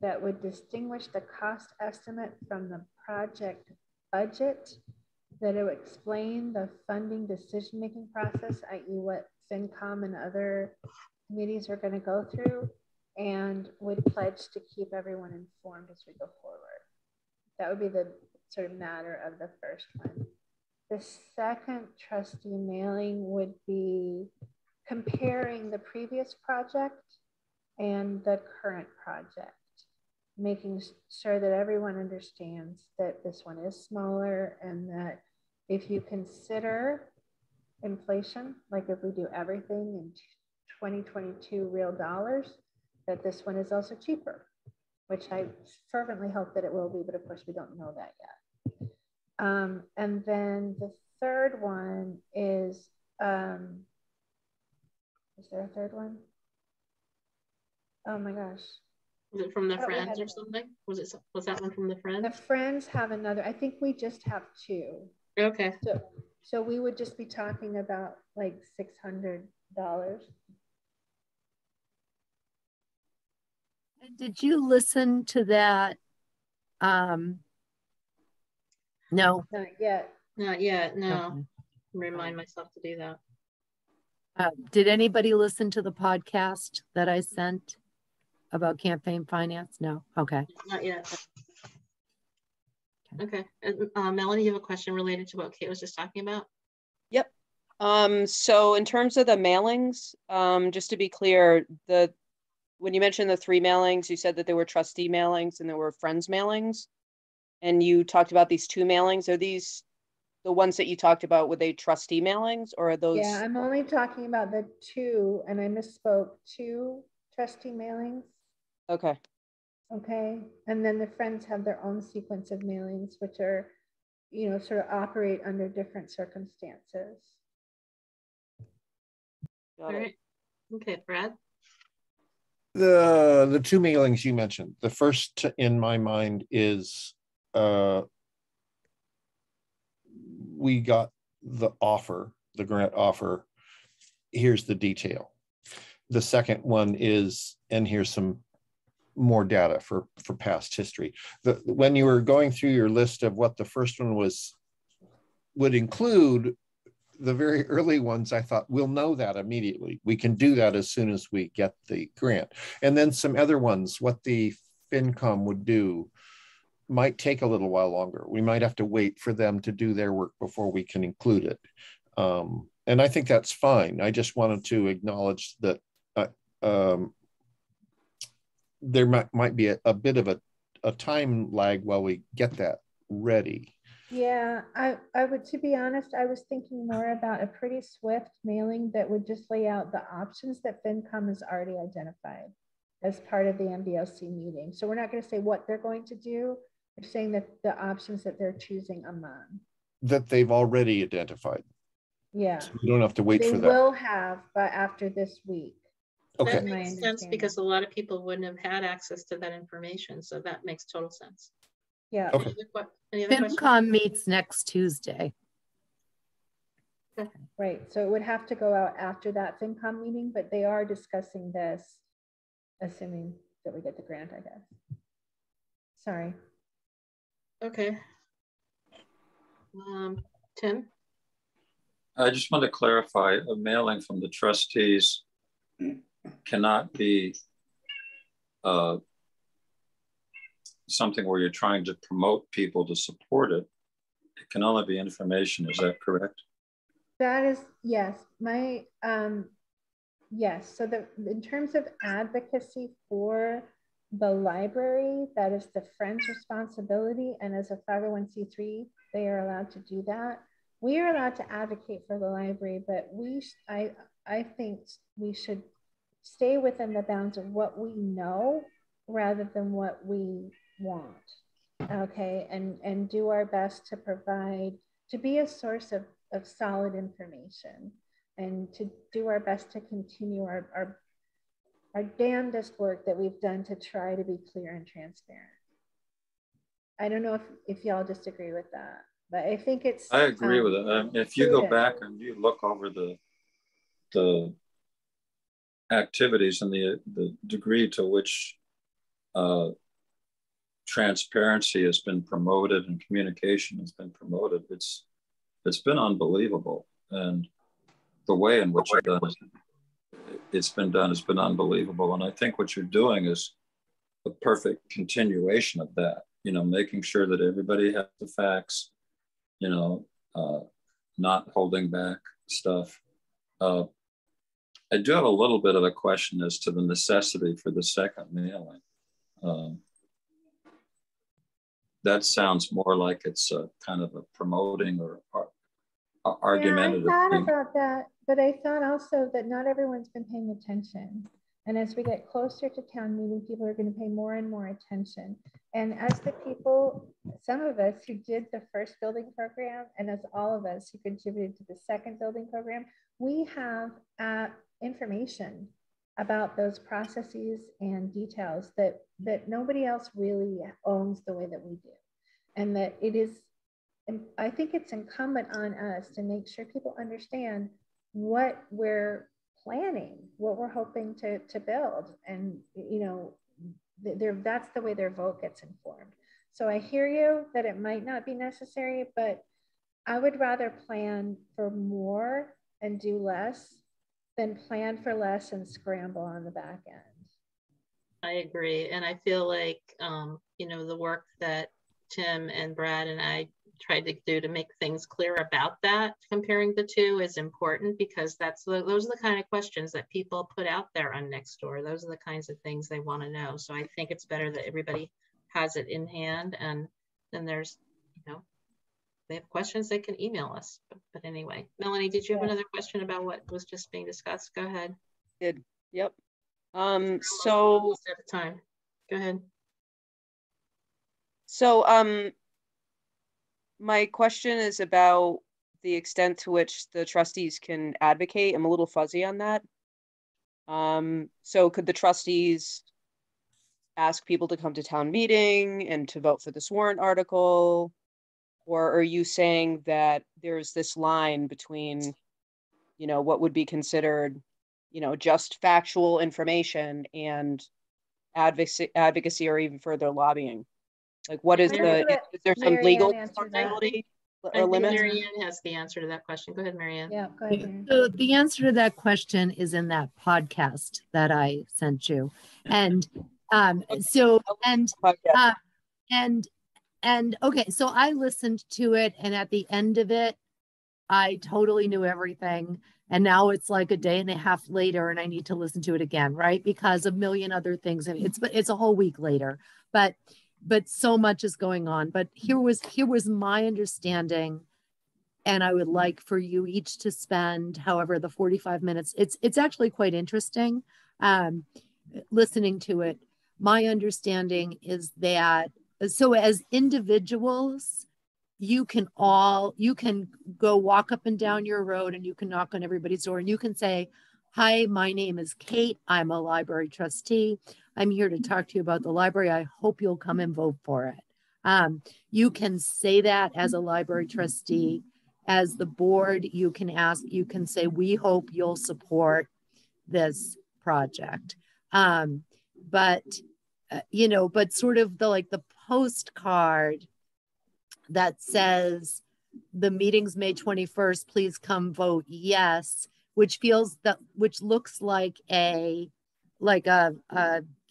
that would distinguish the cost estimate from the project budget, that it would explain the funding decision-making process, i.e. what FinCom and other committees are going to go through, and would pledge to keep everyone informed as we go forward. That would be the sort of matter of the first one. The second trustee mailing would be comparing the previous project and the current project, making sure that everyone understands that this one is smaller and that if you consider inflation, like if we do everything in 2022 real dollars, that this one is also cheaper, which I fervently hope that it will be, but of course we don't know that yet. And then the third one is there a third one? Oh my gosh. Was it from the Friends or something? Was that one from the Friends? The Friends have another. I think we just have two. Okay. So we would just be talking about like $600. Did you listen to that? No. Not yet. Not yet. No. Okay. Remind myself to do that. Did anybody listen to the podcast that I sent about campaign finance? No. Okay. Not yet. Okay. Melanie, you have a question related to what Kate was just talking about? Yep. So in terms of the mailings, just to be clear, when you mentioned the 3 mailings, you said that there were trustee mailings and there were friends mailings, and you talked about these 2 mailings. Are these the ones that you talked about? Were they trustee mailings, or are those? Yeah, I'm only talking about the 2, and I misspoke, 2 trustee mailings. Okay. Okay, and then the Friends have their own sequence of mailings, which are, you know, sort of operate under different circumstances. All right. Okay, Brad. The 2 mailings you mentioned, the first in my mind is we got the offer, the grant offer. Here's the detail. The second one is, and here's some more data for past history. When you were going through your list of what the first one would include, the very early ones, I thought, we'll know that immediately. We can do that as soon as we get the grant. And then some other ones, what the FinCom would do might take a little while longer. We might have to wait for them to do their work before we can include it. And I think that's fine. I just wanted to acknowledge that there might be a bit of a time lag while we get that ready. Yeah, I would, to be honest, I was thinking more about a pretty swift mailing that would just lay out the options that FinCom has already identified as part of the MDLC meeting. So we're not going to say what they're going to do. We're saying that the options that they're choosing among. That they've already identified. Yeah. So you don't have to wait for that. They will have, but after this week. Okay. That makes sense because a lot of people wouldn't have had access to that information. So that makes total sense. Yeah. Okay. Any other FinCom meets next Tuesday. Okay. Right. So it would have to go out after that FinCom meeting, but they are discussing this, assuming that we get the grant, I guess. Sorry. Okay. Tim? I just want to clarify, a mailing from the trustees cannot be something where you're trying to promote people to support it. It can only be information. Is that correct? That is, yes. Yes. So in terms of advocacy for the library, that is the Friends' responsibility. And as a 501c3, they are allowed to do that. We are allowed to advocate for the library, but I think we should stay within the bounds of what we know rather than what we want. Okay, and do our best to provide, to be a source of solid information, and to do our best to continue our damnedest work that we've done to try to be clear and transparent. I don't know if y'all disagree with that, but I think it's. I agree with it. If you go back and you look over the activities and the degree to which transparency has been promoted and communication has been promoted, it's been unbelievable. And the way in which it's been done has been unbelievable. And I think what you're doing is a perfect continuation of that, you know, making sure that everybody has the facts, you know, not holding back stuff. I do have a little bit of a question as to the necessity for the second mailing. That sounds more like it's a kind of a promoting or argumentative I thought thing. about that, but I thought also that not everyone's been paying attention. And as we get closer to town meeting, people are going to pay more and more attention. And as the people, some of us who did the first building program, and as all of us who contributed to the second building program, we have information about those processes and details that nobody else really owns the way that we do. And that it is, I think it's incumbent on us to make sure people understand what we're planning, what we're hoping to build. And, you know, that's the way their vote gets informed. So I hear you that it might not be necessary, but I would rather plan for more and do less than plan for less and scramble on the back end. I agree. And I feel like, you know, the work that Tim and Brad and I tried to do to make things clear about that, comparing the two, is important, because those are the kind of questions that people put out there on Nextdoor. Those are the kinds of things they want to know. So I think it's better that everybody has it in hand, and then there's, you know, they have questions, they can email us. But anyway, Melanie, did you have another question about what was just being discussed? Go ahead. Yep. So at a time. Go ahead. So my question is about the extent to which the trustees can advocate. I'm a little fuzzy on that. So could the trustees ask people to come to town meeting and to vote for this warrant article? Or are you saying that there's this line between, you know, what would be considered, you know, just factual information and advocacy or even further lobbying? Like, what is is there some legal responsibility or limit? Marianne has the answer to that question. Go ahead, Marianne. Yeah, go ahead. So the answer to that question is in that podcast that I sent you. And okay, so I listened to it, and at the end of it, I totally knew everything. And now it's like a day and a half later, and I need to listen to it again, right? Because a million other things. I mean, it's a whole week later, but so much is going on. But here was my understanding, and I would like for you each to spend, however, the 45 minutes. It's actually quite interesting listening to it. My understanding is that, so as individuals, you can go walk up and down your road, and you can knock on everybody's door, and you can say, "Hi, my name is Kate. I'm a library trustee. I'm here to talk to you about the library. I hope you'll come and vote for it." You can say that as a library trustee. As the board, you can say, "We hope you'll support this project." But sort of the postcard that says, "The meeting's May 21st, please come vote yes," which looks like a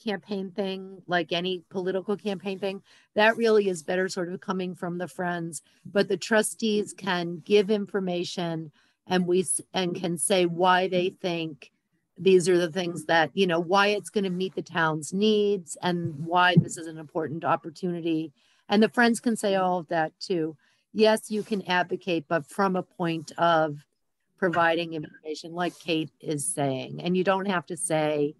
campaign thing, like any political campaign thing, that really is better sort of coming from the friends. But the trustees can give information, and can say why they think these are the things that, you know, why it's going to meet the town's needs, and why this is an important opportunity. And the friends can say all of that too. Yes, you can advocate, but from a point of providing information, like Kate is saying. And you don't have to say,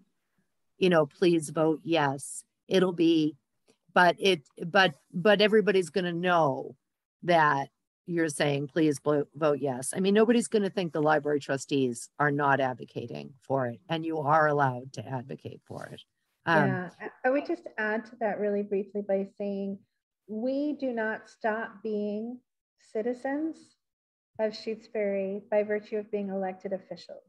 you know, please vote yes. It'll be, but everybody's going to know that you're saying, please vote yes. I mean, nobody's going to think the library trustees are not advocating for it, and you are allowed to advocate for it. Yeah, I would just add to that really briefly by saying, we do not stop being citizens of Shutesbury by virtue of being elected officials.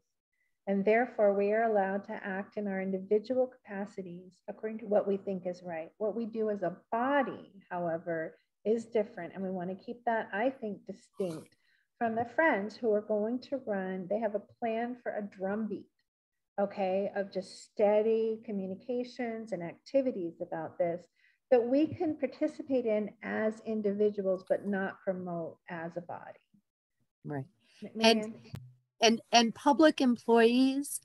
And therefore, we are allowed to act in our individual capacities according to what we think is right. What we do as a body, however, is different. And we want to keep that, I think, distinct from the friends who are going to run. They have a plan for a drumbeat, okay, of just steady communications and activities about this that we can participate in as individuals, but not promote as a body. Right. And public employees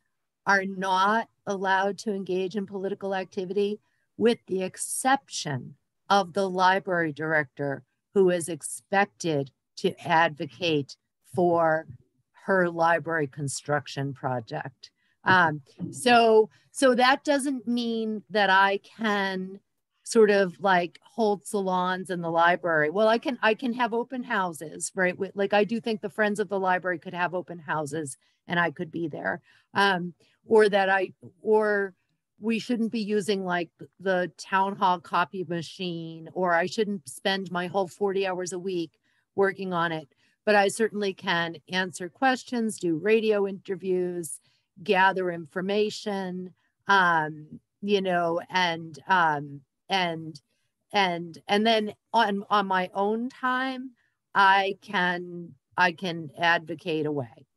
are not allowed to engage in political activity, with the exception of the library director, who is expected to advocate for her library construction project. So that doesn't mean that I can sort of like hold salons in the library. Well, I can have open houses, right? Like I do think the Friends of the Library could have open houses and I could be there. Or we shouldn't be using like the town hall copy machine, or I shouldn't spend my whole 40 hours a week working on it. But I certainly can answer questions, do radio interviews, gather information, you know, and then on my own time, I can advocate away.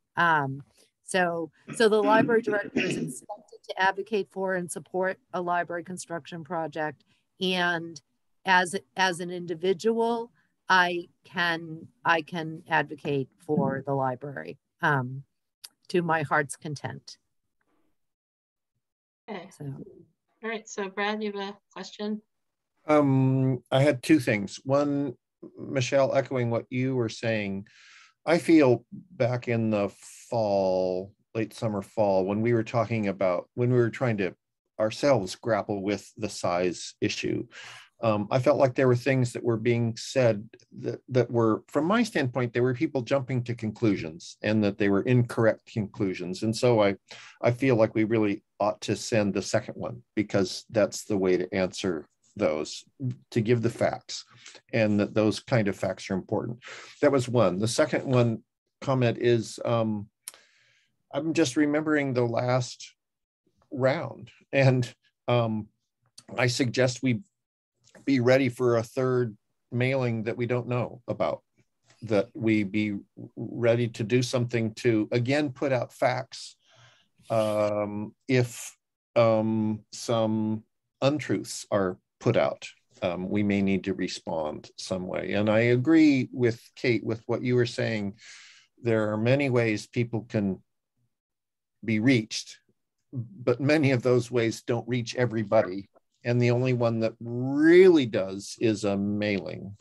So the library director is expected to advocate for and support a library construction project, and as an individual, I can advocate for the library to my heart's content. Okay. So. All right. So Brad, you have a question? I had two things. One, Michelle, echoing what you were saying, I feel back in the fall, late summer, fall, when we were trying to ourselves grapple with the size issue. I felt like there were things that were being said that were, from my standpoint, there were people jumping to conclusions and that they were incorrect conclusions. And so I feel like we really ought to send the second one, because that's the way to answer those, to give the facts, and that those kind of facts are important. That was one. The second one comment is, I'm just remembering the last round, and I suggest we be ready for a third mailing that we don't know about, that we be ready to do something to, again, put out facts if some untruths are put out. We may need to respond some way. And I agree with Kate with what you were saying. There are many ways people can be reached, but many of those ways don't reach everybody. And the only one that really does is a mailing.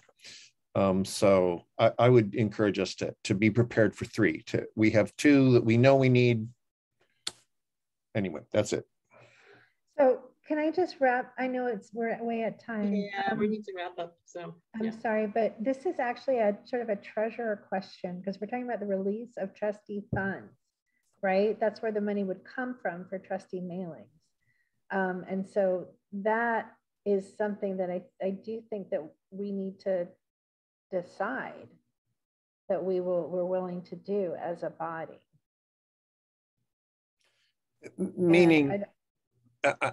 So I would encourage us to be prepared for three. We have two that we know we need. Anyway, that's it. So can I just wrap? I know we're way at time. Yeah, we need to wrap up. So I'm sorry, but this is actually a sort of a treasurer question, because we're talking about the release of trustee funds, right? That's where the money would come from for trustee mailings. And so that is something that I do think that we need to decide that we're willing to do as a body. Meaning,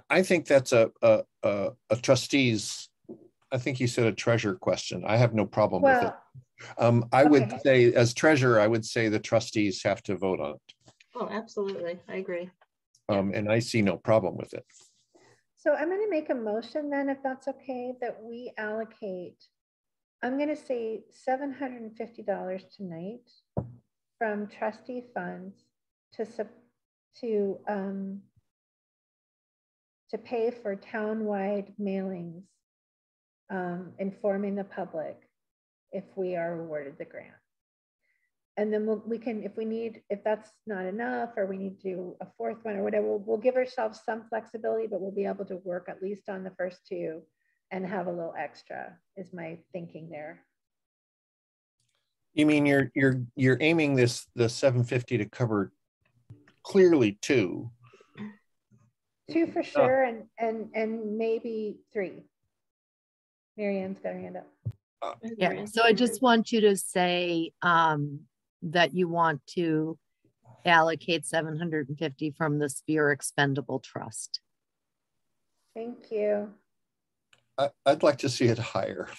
I think that's a trustee's, I think you said a treasurer question. I have no problem with it. I would say, as treasurer, I would say the trustees have to vote on it. Oh, absolutely. I agree. And I see no problem with it. So I'm going to make a motion then, if that's okay, that we allocate, I'm going to say $750 tonight from trustee funds to pay for town-wide mailings, informing the public if we are awarded the grant. And then we can, if that's not enough, or we need to do a fourth one or whatever, we'll give ourselves some flexibility, but we'll be able to work at least on the first two and have a little extra, is my thinking there. You mean you're aiming the 750 to cover clearly two? Two for sure, and maybe three. Marianne's got her hand up. Yeah, so I just want you to say that you want to allocate 750 from the Sphere Expendable Trust. Thank you. I'd like to see it higher.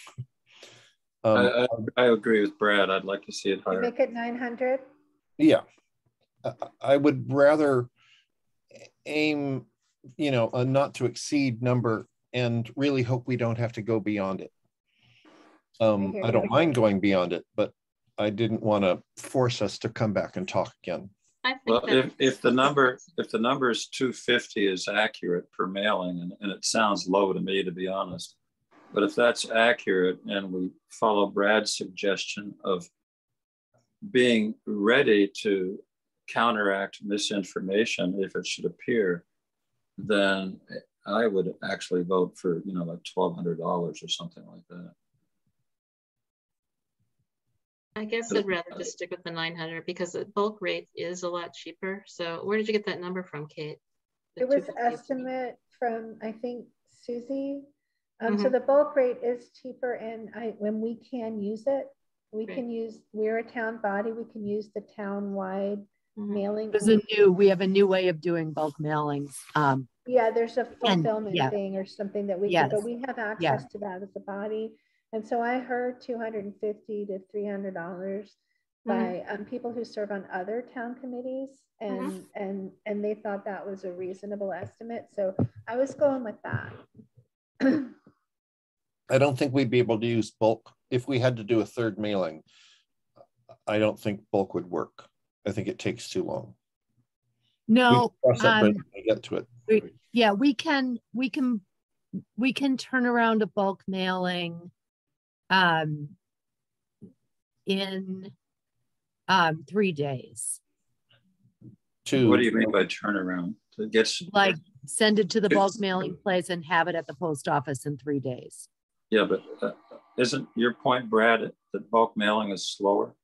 I agree with Brad. I'd like to see it higher. You make it 900? Yeah. I would rather aim, a not to exceed number, and really hope we don't have to go beyond it. I don't mind going beyond it, but I didn't want to force us to come back and talk again. Well, if the number is 250 is accurate per mailing, and it sounds low to me, to be honest, but if that's accurate and we follow Brad's suggestion of being ready to counteract misinformation if it should appear, then I would actually vote for, you know, like $1,200 or something like that. I guess I'd rather just stick with the 900 because the bulk rate is a lot cheaper. So where did you get that number from, Kate? The It was 250? estimate from, I think, Susie. So the bulk rate is cheaper, and when we can use it, we can use, we're a town body, we can use the town-wide mailing. We have a new way of doing bulk mailings. Yeah, there's a fulfillment thing or something that we can, but we have access to that as a body. And so I heard $250 to $300 by people who serve on other town committees, and they thought that was a reasonable estimate. So I was going with that. I don't think we'd be able to use bulk if we had to do a third mailing. I don't think bulk would work. I think it takes too long. No, I get to it. Yeah, we can turn around a bulk mailing in 3 days. What do you mean by turnaround? It gets like send it to the bulk mailing place and have it at the post office in 3 days. Yeah, but isn't your point, Brad, that bulk mailing is slower?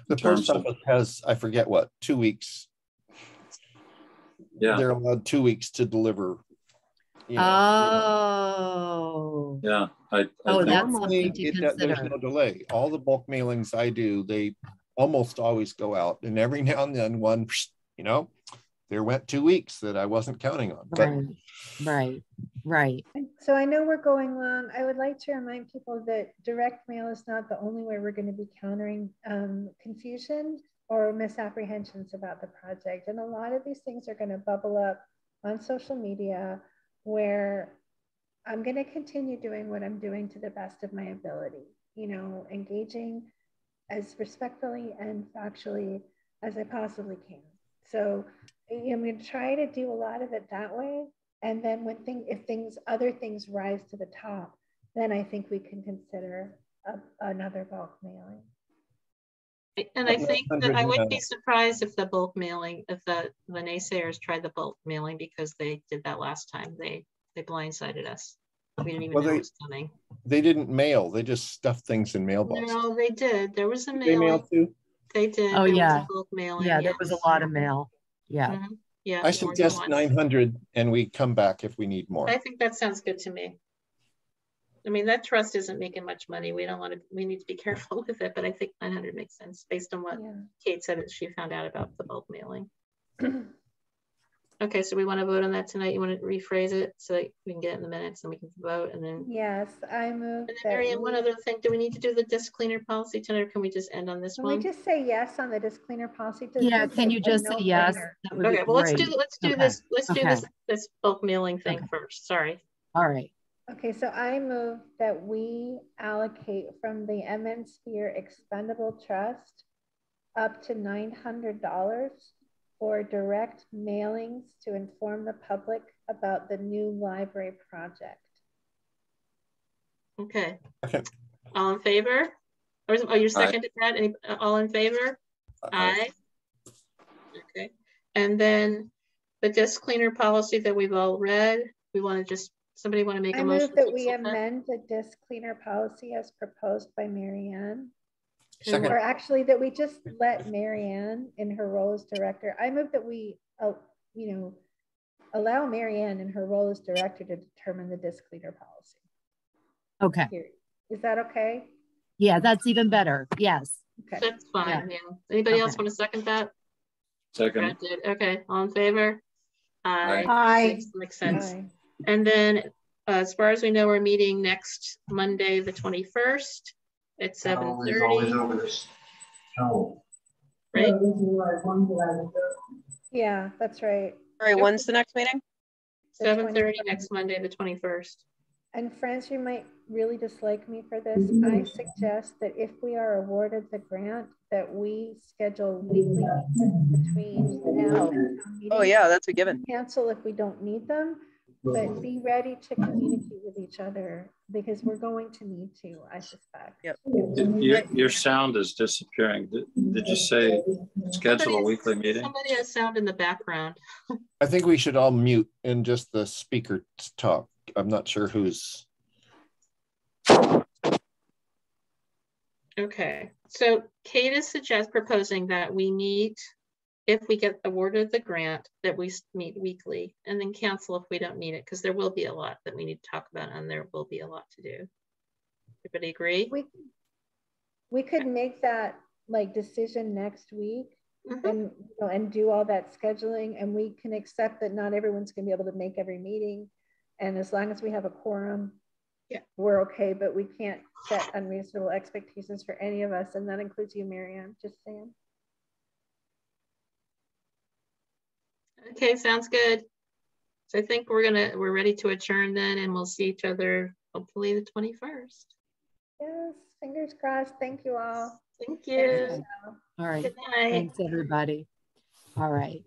The post office has, I forget what, 2 weeks. Yeah, they're allowed 2 weeks to deliver. You know. Yeah. I that's something to consider. There's no delay. All the bulk mailings I do, they almost always go out, and every now and then one, you know, there went 2 weeks that I wasn't counting on. Right. So I know we're going long. I would like to remind people that direct mail is not the only way we're going to be countering confusion or misapprehensions about the project. And a lot of these things are going to bubble up on social media, where I'm going to continue doing what I'm doing to the best of my ability, you know, engaging as respectfully and factually as I possibly can. So I'm going to try to do a lot of it that way. And then if other things rise to the top, then I think we can consider another bulk mailing. And I think that I wouldn't be surprised if the bulk mailing, if the naysayers tried the bulk mailing, because they did that last time. They blindsided us. We didn't even know it was coming. They didn't mail. They just stuffed things in mailboxes. No, they did. There was a mailing. They mailed too? They did. Oh, there yeah. was a bulk mailing. Yeah, there was a lot of mail. Yeah. Yeah. I suggest 900, and we come back if we need more. I think that sounds good to me. I mean, that trust isn't making much money. We need to be careful with it, but I think 900 makes sense based on what Kate said that she found out about the bulk mailing. Okay, so we want to vote on that tonight. You want to rephrase it so that we can get it in the minutes and we can vote, and then. Yes, I move. And then Marianne, one other thing, do we need to do the disc cleaner policy tonight, or can we just end on this one? Can we just say yes on the disc cleaner policy? Yeah, can you just say yes? Okay, well, let's do this bulk mailing thing first. Sorry. All right. Okay, so I move that we allocate from the MN Sphere Expendable Trust up to $900 for direct mailings to inform the public about the new library project. Okay. All in favor? Or you seconded that? All in favor? Aye. Okay. And then the disc cleaner policy that we've all read, we want to just, somebody want to make a motion? I move that we amend the disc cleaner policy as proposed by Marianne. Second. Or actually that we just let Marianne in her role as director. I move that we, allow Marianne in her role as director to determine the disc cleaner policy. Okay. Is that okay? Yeah, that's even better. Yes. Okay. That's fine. Yeah. Anybody else want to second that? Second. Okay. All in favor? Aye. Aye. Makes sense. Aye. And then as far as we know, we're meeting next Monday, the 21st. At 7:30. Right? Yeah, that's right. All right, when's the next meeting? 7:30 next Monday, the 21st. And friends, you might really dislike me for this. I suggest that if we are awarded the grant, that we schedule weekly between now and town meeting. Oh yeah, that's a given. Cancel if we don't need them, but be ready to communicate with each other because we're going to need to, I suspect. Yep. Your sound is disappearing. Did you say schedule a weekly meeting? Somebody has sound in the background. I think we should all mute and just the speaker talk. I'm not sure who's. Okay, so Kate is proposing that we meet, if we get awarded the grant, that we meet weekly, and then cancel if we don't need it, because there will be a lot that we need to talk about and there will be a lot to do. Everybody agree? We could make that like decision next week and and do all that scheduling, and we can accept that not everyone's going to be able to make every meeting, and as long as we have a quorum, we're okay. But we can't set unreasonable expectations for any of us, and that includes you, Marianne, just saying. Okay, sounds good. So I think we're ready to adjourn then, and we'll see each other hopefully the 21st. Yes, fingers crossed. Thank you all. Thank you. All right. Good night. Thanks, everybody. All right.